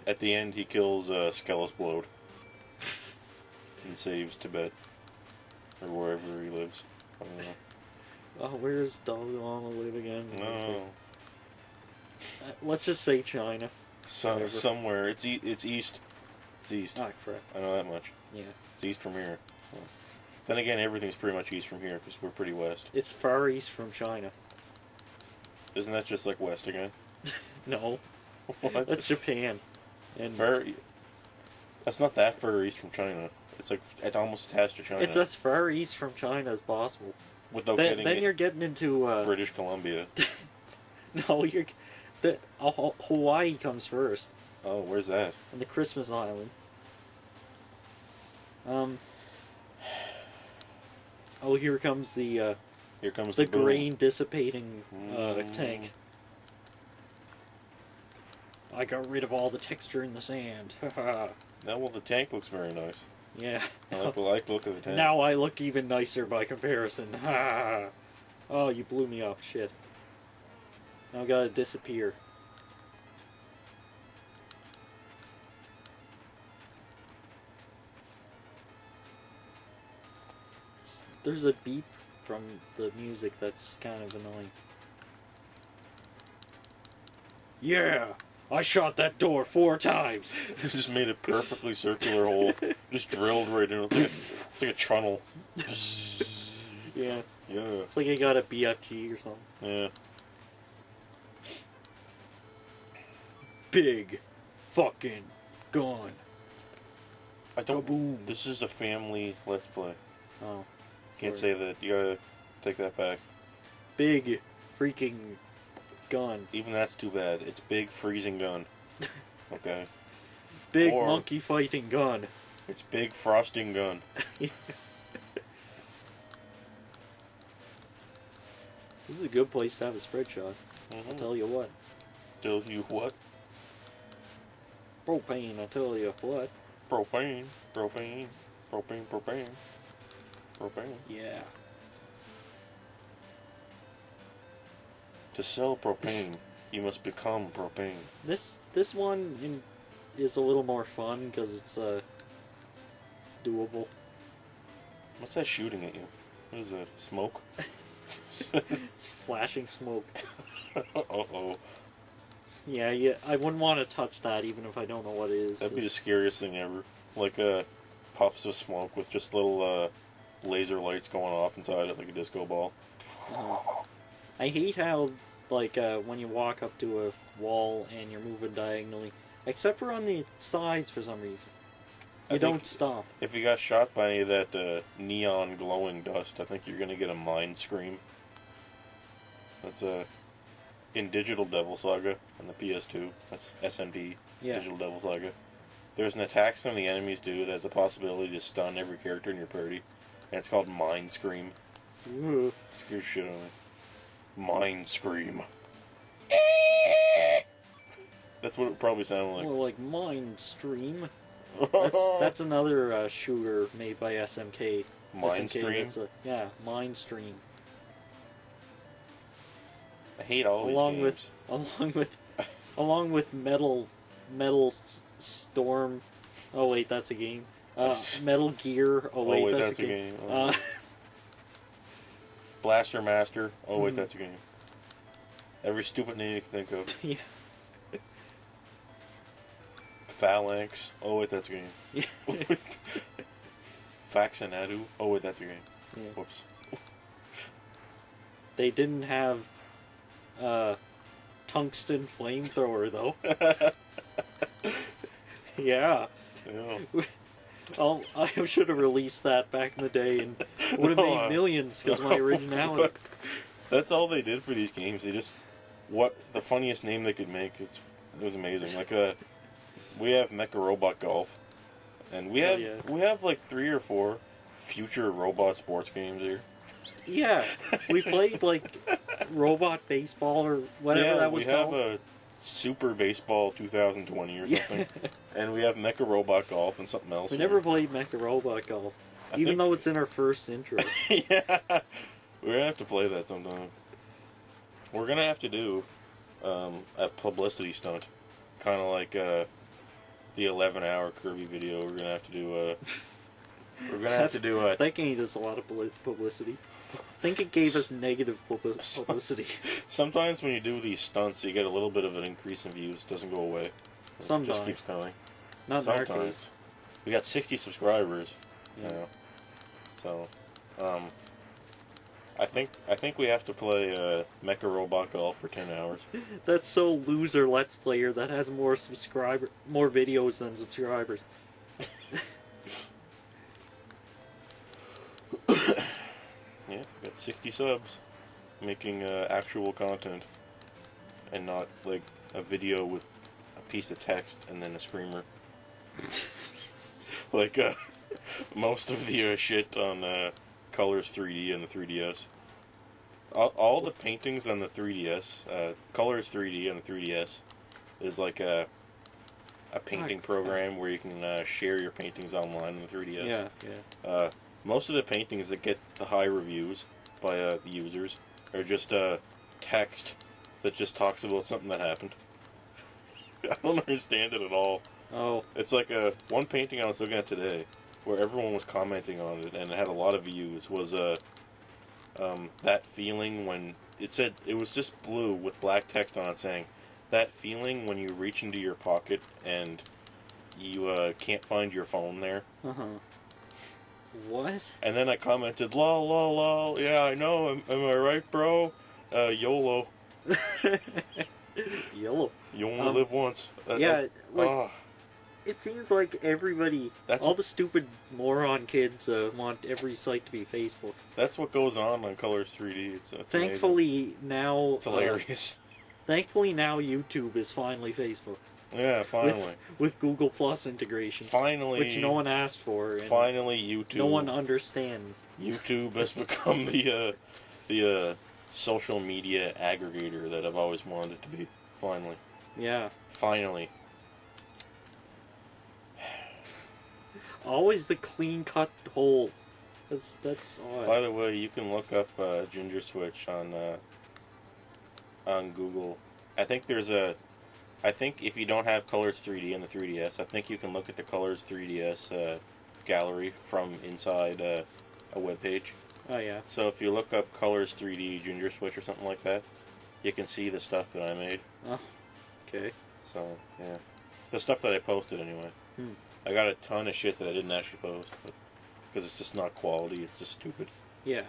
At the end, he kills Skelos Blode and saves Tibet, or wherever he lives. I don't know.
Oh, where's Dalai Lama live again?
No.
Let's just say China.
Somewhere. It's east. It's east.
Ah, crap.
I know that much.
Yeah.
It's east from here. Well, then again, everything's pretty much east from here because we're pretty west.
It's far east from China.
Isn't that just like west again?
No.
What?
That's Japan. And
That's not that far east from China. It's like it's almost attached to China.
it's as far east from China as possible.
Without
Then you're getting into
British Columbia.
No, Hawaii comes first.
Oh, where's that?
On the Christmas Island. Oh, here comes the
boom.
grain dissipating tank. I got rid of all the texture in the sand.
Now, well, the tank looks very nice.
Yeah.
I like the look of the tank.
Now I look even nicer by comparison. Oh, you blew me up. Shit. Now I gotta disappear. There's a beep from the music that's kind of annoying. Yeah! I shot that door 4 times!
Just made a perfectly circular hole. Just drilled right in. It's like a tunnel.
Yeah.
Yeah.
It's like I got a BFG or something.
Yeah.
Big fucking gun.
I don't.
Kaboom.
This is a family let's play.
Oh.
Can't
sorry.
say that. You gotta take that back.
Big freaking gun.
Even that's too bad. It's big freezing gun. Okay.
Big
Or-
monkey fighting gun.
It's big frosting gun.
This is a good place to have a spread shot.
Mm-hmm.
I'll tell you what.
Tell you what?
Propane, I tell you what.
Propane. Propane. Propane. Propane. Propane.
Yeah.
To sell propane, you must become propane.
This one is a little more fun because it's doable.
What's that shooting at you? What is that? Smoke?
It's flashing smoke.
Uh-oh.
Yeah, I wouldn't want to touch that even if I don't know what it is.
That'd be the scariest thing ever. Like, puffs of smoke with just little, laser lights going off inside it like a disco ball.
I hate how, like, when you walk up to a wall and you're moving diagonally, except for on the sides for some reason, you don't stop.
If you got shot by any of that neon glowing dust, I think you're gonna get a mind scream. That's in Digital Devil Saga on the PS2. That's SNP,
Yeah.
Digital Devil Saga. There's an attack some of the enemies do that has the possibility to stun every character in your party, and it's called Mind Scream.
Ooh.
Scare shit out of me. Mind Scream. That's what it would probably sound like.
More like Mind Stream. That's another shooter made by SMK.
Mind Stream?
Yeah, Mind Stream.
I hate all these games.
Along with Metal Storm. Oh wait, that's a game. Metal Gear. Oh wait, that's a game.
Oh, Blaster Master. Oh wait, that's a game. Every stupid name you can think of.
Yeah.
Phalanx. Oh wait, that's a game.
Yeah.
Faxinadu. Oh wait, that's a game.
Yeah.
Whoops.
They didn't have tungsten flamethrower though. Yeah.
Yeah.
Oh, I should have released that back in the day and would have made millions because of my originality.
That's all they did for these games. They just the funniest name they could make. It was amazing. Like we have Mecha Robot Golf, and we have like 3 or 4 future robot sports games here.
Yeah, we played like Robot Baseball or whatever that was called.
We have a Super Baseball 2020 or something, and we have Mecha Robot Golf and something else.
We never played Mecha Robot Golf, even though it's in our first intro.
Yeah, we're gonna have to play that sometime. We're gonna have to do a publicity stunt, kind of like the 11-hour Kirby video. We're gonna have to do
That game does a lot of publicity. I think it gave us negative publicity.
Sometimes when you do these stunts, you get a little bit of an increase in views. It doesn't go away.
Sometimes.
It just keeps coming.
Not in our case.
We got 60 subscribers.
Yeah.
So, I think we have to play Mecha Robot Golf for 10 hours.
That's so loser Let's Player that has more videos than subscribers.
Yeah, we got 60 subs making actual content and not like a video with a piece of text and then a screamer. Like most of the shit on Colors 3D and the 3DS. All the paintings on the 3DS, Colors 3D and the 3DS, is like a painting program where you can share your paintings online on the 3DS.
Yeah, yeah.
Most of the paintings that get the high reviews by the users are just text that just talks about something that happened. I don't understand it at all.
Oh.
It's like one painting I was looking at today where everyone was commenting on it and it had a lot of views was that feeling when it said it was just blue with black text on it saying that feeling when you reach into your pocket and you can't find your phone there.
Uh-huh. What?
And then I commented, lol, lol, lol, yeah, I know, am I right, bro? YOLO.
YOLO.
You only live once.
It seems like everybody, all the stupid moron kids want every site to be Facebook.
That's what goes on Colors 3D. It's
thankfully
amazing.
Now...
It's hilarious.
Thankfully now YouTube is finally Facebook.
Yeah, finally.
With Google Plus integration.
Finally.
Which no one asked for. And
finally YouTube.
No one understands.
YouTube has become the social media aggregator that I've always wanted it to be. Finally.
Yeah.
Finally.
Always the clean-cut hole. That's odd.
By the way, you can look up Ginger Switch on Google. I think if you don't have Colors 3D in the 3DS, I think you can look at the Colors 3DS gallery from inside a web page.
Oh yeah.
So if you look up Colors 3D Ginger Switch or something like that, you can see the stuff that I made.
Oh, okay.
So, yeah. The stuff that I posted, anyway.
Hmm.
I got a ton of shit that I didn't actually post, because it's just not quality, it's just stupid.
Yeah.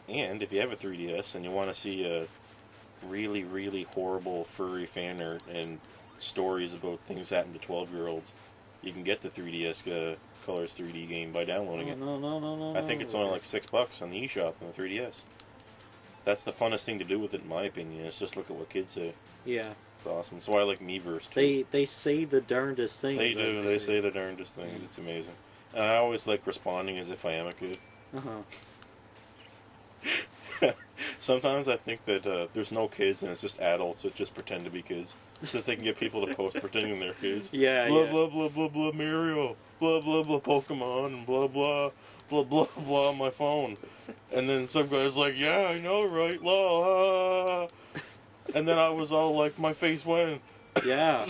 And if you have a 3DS and you want to see a really, really horrible furry fan art and stories about things that happen to 12-year-olds, you can get the 3DS Colors 3D game by downloading it.
No.
I think it's only like $6 on the eShop on the 3DS. That's the funnest thing to do with it, in my opinion. Is just look at what kids say.
Yeah.
It's awesome. That's why I like Miiverse too.
They say the darndest things.
They do. They say the darndest things.
Yeah.
It's amazing. And I always like responding as if I am a kid. Sometimes I think that there's no kids and it's just adults that just pretend to be kids, so that they can get people to post pretending they're kids.
Yeah,
blah,
yeah.
blah, blah, blah, blah, Mario. Blah, blah, blah, Pokemon. And blah, blah, blah, blah, blah on my phone. And then some guy's like, yeah, I know, right? La. And then I was all like, my face went.
Yeah.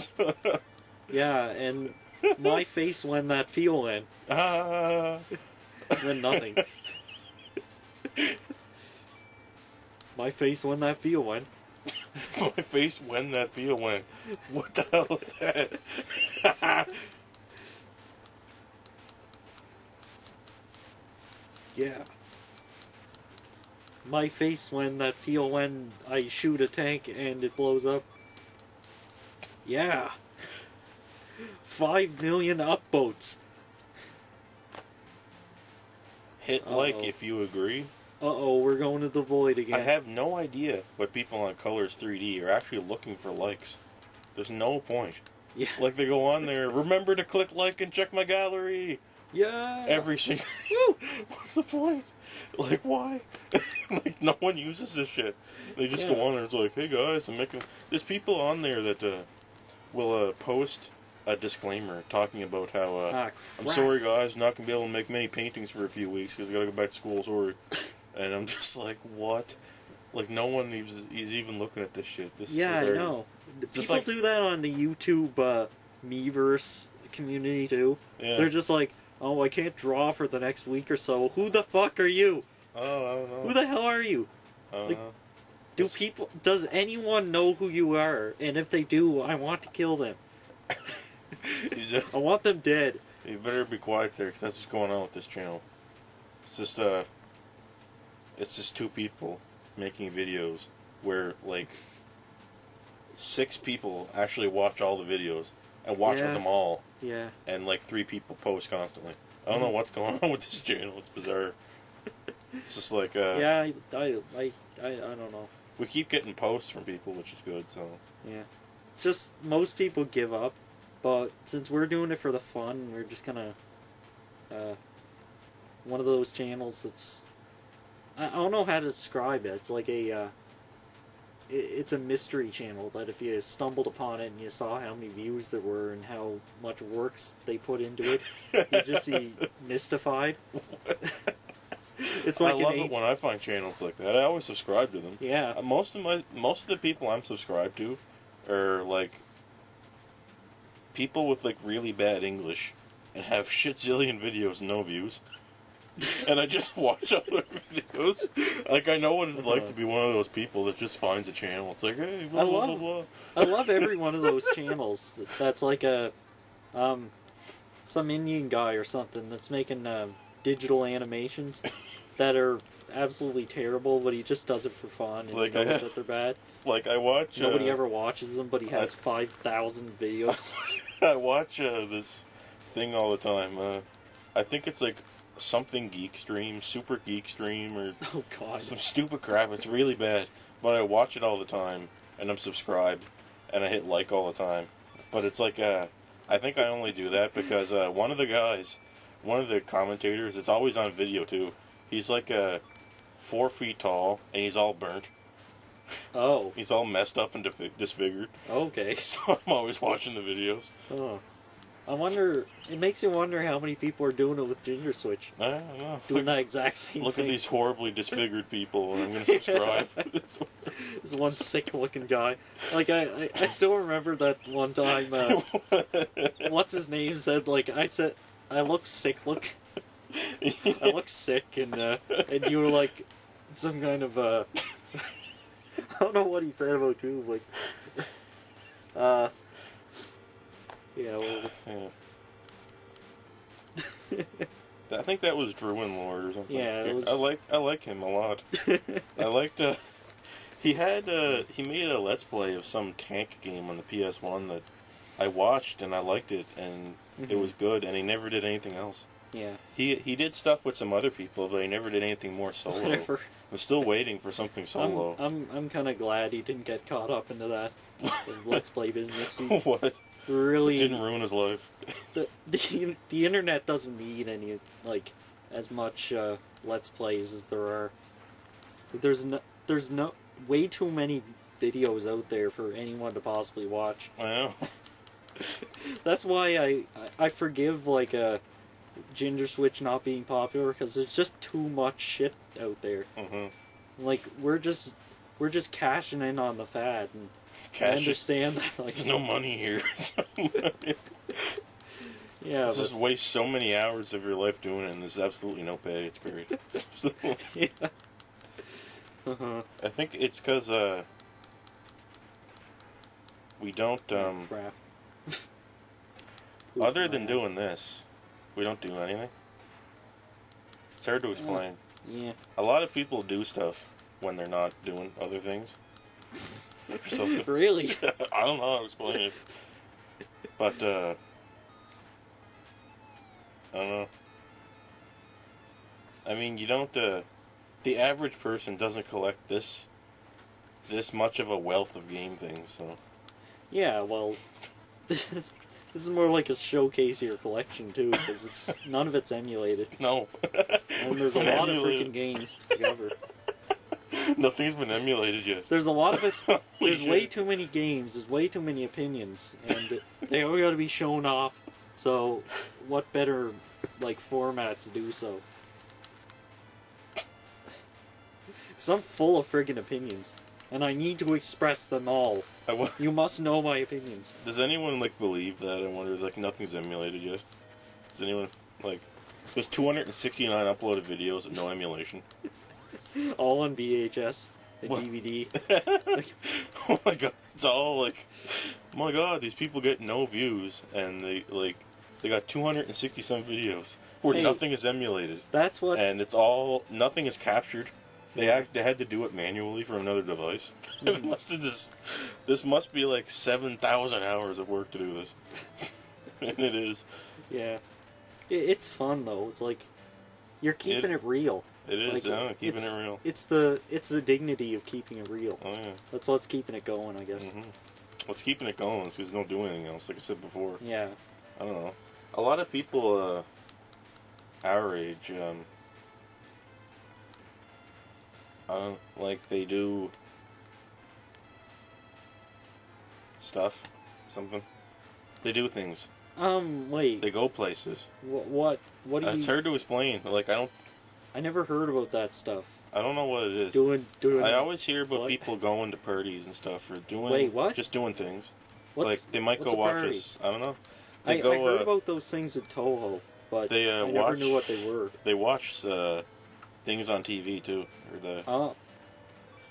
Yeah, and my face when that feel went.
Ah.
Then nothing. My face when that feel went.
My face when that feel went. What the hell is that?
Yeah. My face when that feel when I shoot a tank and it blows up. Yeah. 5 million upvotes.
Hit like if you agree.
Uh-oh, we're going to the void again.
I have no idea what people on Colors 3D are actually looking for likes. There's no point.
Yeah.
Like they go on there, remember to click like and check my gallery.
Yeah.
Every single. What's the point? Like why? Like no one uses this shit. They just go on there. It's like, hey guys, I'm making. There's people on there that will post a disclaimer talking about how I'm sorry guys, not gonna be able to make many paintings for a few weeks because I gotta go back to school. Sorry. And I'm just like, what? Like no one is even looking at this shit. This
yeah, I know. People do that on the YouTube Miiverse community too. Yeah. They're just like, oh, I can't draw for the next week or so. Who the fuck are you?
Oh, I don't know.
Who the hell are you? Like, does anyone know who you are? And if they do, I want to kill them. I want them dead.
You better be quiet there, because that's what's going on with this channel. It's just two people making videos where, like, 6 people actually watch all the videos and watch them all.
Yeah.
And, like, 3 people post constantly. I don't know what's going on with this channel. It's bizarre. It's just like,
yeah, I don't know.
We keep getting posts from people, which is good, so.
Yeah. Just, most people give up, but since we're doing it for the fun, we're just gonna, one of those channels that's, I don't know how to describe it. It's like it's a mystery channel that if you stumbled upon it and you saw how many views there were and how much work they put into it, you'd just be mystified. It's like
I love it when I find channels like that. I always subscribe to them.
Yeah.
Most of the people I'm subscribed to are like people with like really bad English and have shitzillion videos and no views. And I just watch all their videos. Like I know what it's like to be one of those people that just finds a channel. It's like, hey, blah blah blah blah.
I love every one of those channels. That's like a some Indian guy or something that's making digital animations that are absolutely terrible, but he just does it for fun and
like
knows that they're bad.
Like I watch.
Nobody ever watches them, but he has 5,000 videos.
I watch this thing all the time. I think it's like something geek stream, super geek stream, or some stupid crap. It's really bad, but I watch it all the time, and I'm subscribed, and I hit like all the time. But it's like I think I only do that because one of the commentators, it's always on video too. He's like 4 feet tall, and he's all burnt.
Oh.
He's all messed up and disfigured.
Okay.
So I'm always watching the videos.
Oh. I wonder, it makes you wonder how many people are doing it with Ginger Switch.
I don't know.
Doing that exact same thing.
Look at these horribly disfigured people, and I'm going to subscribe.
This one sick-looking guy. Like, I still remember that one time, what's his name said, like, I look sick. I look sick, and you were like some kind of I don't know what he said about you, like yeah. Well,
Yeah. I think that was Druin Lord or something.
Yeah, it was...
I like him a lot. I liked he made a Let's Play of some tank game on the PS1 that I watched and I liked it and it was good, and he never did anything else.
Yeah.
He did stuff with some other people, but he never did anything more solo.
Whatever.
I'm still waiting for something solo.
I'm kind of glad he didn't get caught up into that Let's Play business.
What?
Really
It didn't ruin his life.
The internet doesn't need any as much Let's Plays as there are. There's no way too many videos out there for anyone to possibly watch.
I know.
That's why I forgive a Ginger Switch not being popular, because there's just too much shit out there. We're just cashing in on the fad, and I understand that.
There's no money here.
Yeah,
just waste so many hours of your life doing it, and there's absolutely no pay. It's great.
Yeah.
I think it's because we don't
crap.
other than doing this, we don't do anything. It's hard to explain.
Yeah.
A lot of people do stuff when they're not doing other things. Or something.
Really?
I don't know how to explain it. But, I don't know. I mean, you don't, the average person doesn't collect this much of a wealth of game things, so.
Yeah, well, this is more like a showcase of your collection, too, because none of it's emulated.
No.
And there's a lot of freaking games to cover.
Nothing's been emulated yet.
There's a lot of it. There's
shit.
way too many games. There's way too many opinions, and they all got to be shown off. So, what better format to do so? Because I'm full of friggin' opinions, and I need to express them all. You must know my opinions.
Does anyone believe that? I wonder. Nothing's emulated yet. Does anyone There's 269 uploaded videos and no emulation.
All on VHS and DVD.
Oh my god, it's all oh my god, these people get no views, and they got 260 some videos where nothing is emulated.
That's what.
And it's nothing is captured. They had to do it manually from another device. This must be 7,000 hours of work to do this, and it is.
Yeah, it's fun though. It's you're keeping it real.
It is, keeping it real.
It's the dignity of keeping it real.
Oh yeah.
That's what's keeping it going, I guess.
What's keeping it going is because don't do anything else, like I said before.
Yeah.
I don't know. A lot of people our age, they do stuff, something. They do things.
Wait.
They go places.
What do you...
It's hard to explain.
I never heard about that stuff.
I don't know what it is.
Doing.
I always hear about people going to parties and stuff, or doing...
Wait, what?
Just doing things. They might
what's
go
a
watch
party?
us. I don't know.
I heard about those things at Toho, but I never knew what they were.
They watch things on TV too, or the.
Oh.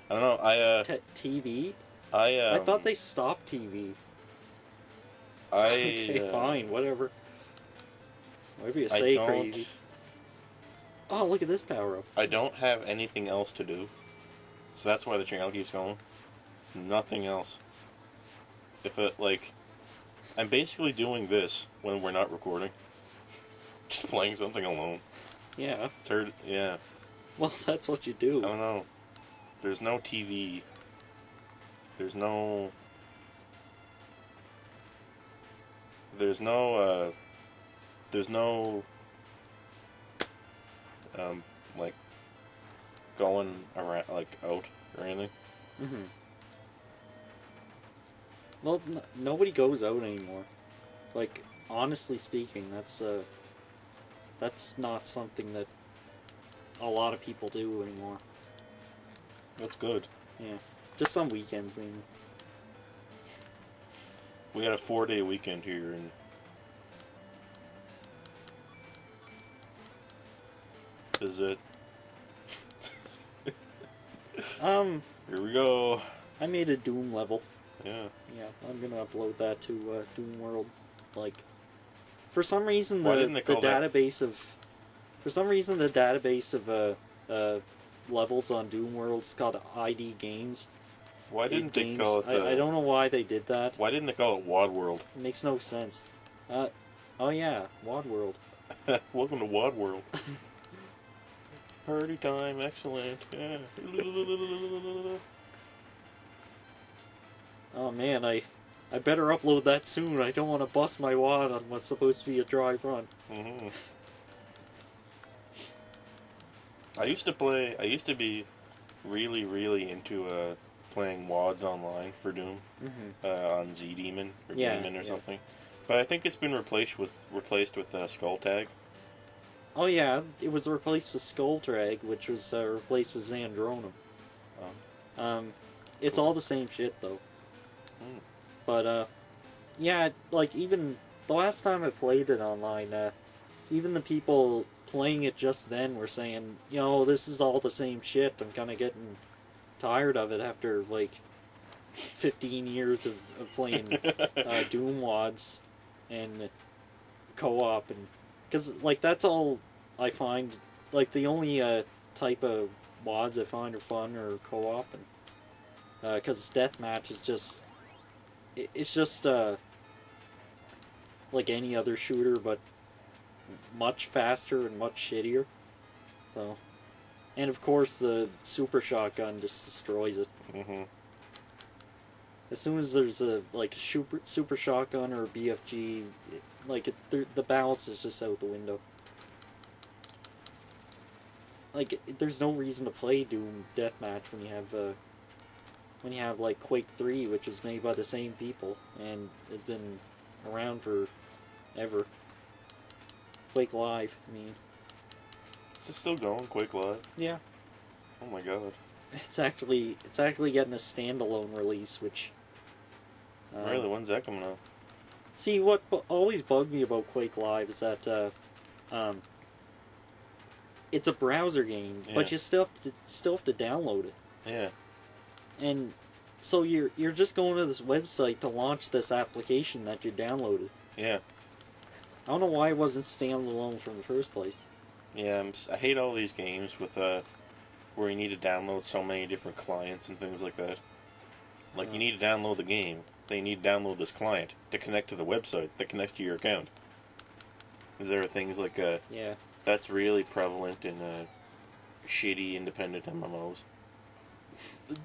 I don't know.
TV.
I
thought they stopped TV.
Okay,
fine, whatever. Maybe you say crazy. Oh, look at this power up.
I don't have anything else to do, so that's why the channel keeps going. Nothing else. If I'm basically doing this when we're not recording. Just playing something alone.
Yeah.
Yeah.
Well, that's what you do.
I don't know. There's no TV. There's no going around out or anything.
Well, nobody goes out anymore. Honestly speaking, that's not something that a lot of people do anymore.
That's good.
Yeah, just on weekends, mainly.
We had a 4-day weekend here, and is it.
Um,
Here we go.
I made a Doom level.
Yeah.
Yeah, I'm gonna upload that to Doom World. Like, for some reason
Why
the
didn't they call that-
database of, for some reason the database of levels on Doom World is called ID Games.
Why didn't they
games.
call it?
I don't know why they did that.
Why didn't they call it Wad World?
It makes no sense. Oh yeah, Wad World.
Welcome to Wad World. Party time, excellent. Yeah.
Oh man, I better upload that soon. I don't want to bust my wad on what's supposed to be a dry run.
Mm-hmm. I used to be really, really into playing WADs online for Doom on Z Demon or Demon or something. But I think it's been replaced with Skull Tag.
Oh yeah, it was replaced with Skulltag, which was replaced with Xandronum. It's all the same shit though.
Mm.
But yeah, like even the last time I played it online, even the people playing it just then were saying, you know, this is all the same shit. I'm kind of getting tired of it after like 15 years of playing Doom WADs and co-op, and because like that's all I find, like the only type of WADs I find are fun or co-op, and because deathmatch is just it's just like any other shooter but much faster and much shittier. So, and of course the super shotgun just destroys it.
Mm-hmm.
As soon as there's a like super shotgun or a BFG, the balance is just out the window. Like there's no reason to play Doom Deathmatch when you have like Quake 3, which is made by the same people and has been around for ever. Quake Live, I mean.
Is it still going, Quake Live?
Yeah.
Oh my god.
It's actually getting a standalone release, which.
Really, when's that coming out?
See, what always bugged me about Quake Live is that it's a browser game, but you still have to download it.
Yeah.
And so you're just going to this website to launch this application that you downloaded.
Yeah.
I don't know why it wasn't standalone from the first place.
Yeah, I hate all these games with where you need to download so many different clients and things like that. Like you need to download the game, then you need to download this client to connect to the website that connects to your account. There are things like
yeah,
that's really prevalent in shitty independent MMOs.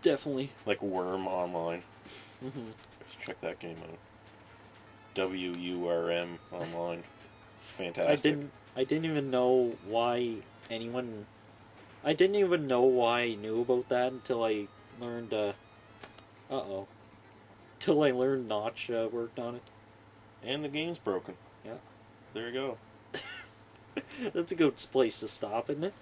Definitely.
Like Worm Online.
Mm-hmm.
Let's check that game out. WURM Online. It's fantastic.
I didn't even know why anyone. I didn't even know why I knew about that until I learned. Till I learned Notch worked on it.
And the game's broken.
Yeah.
There you go.
That's a good place to stop, isn't it?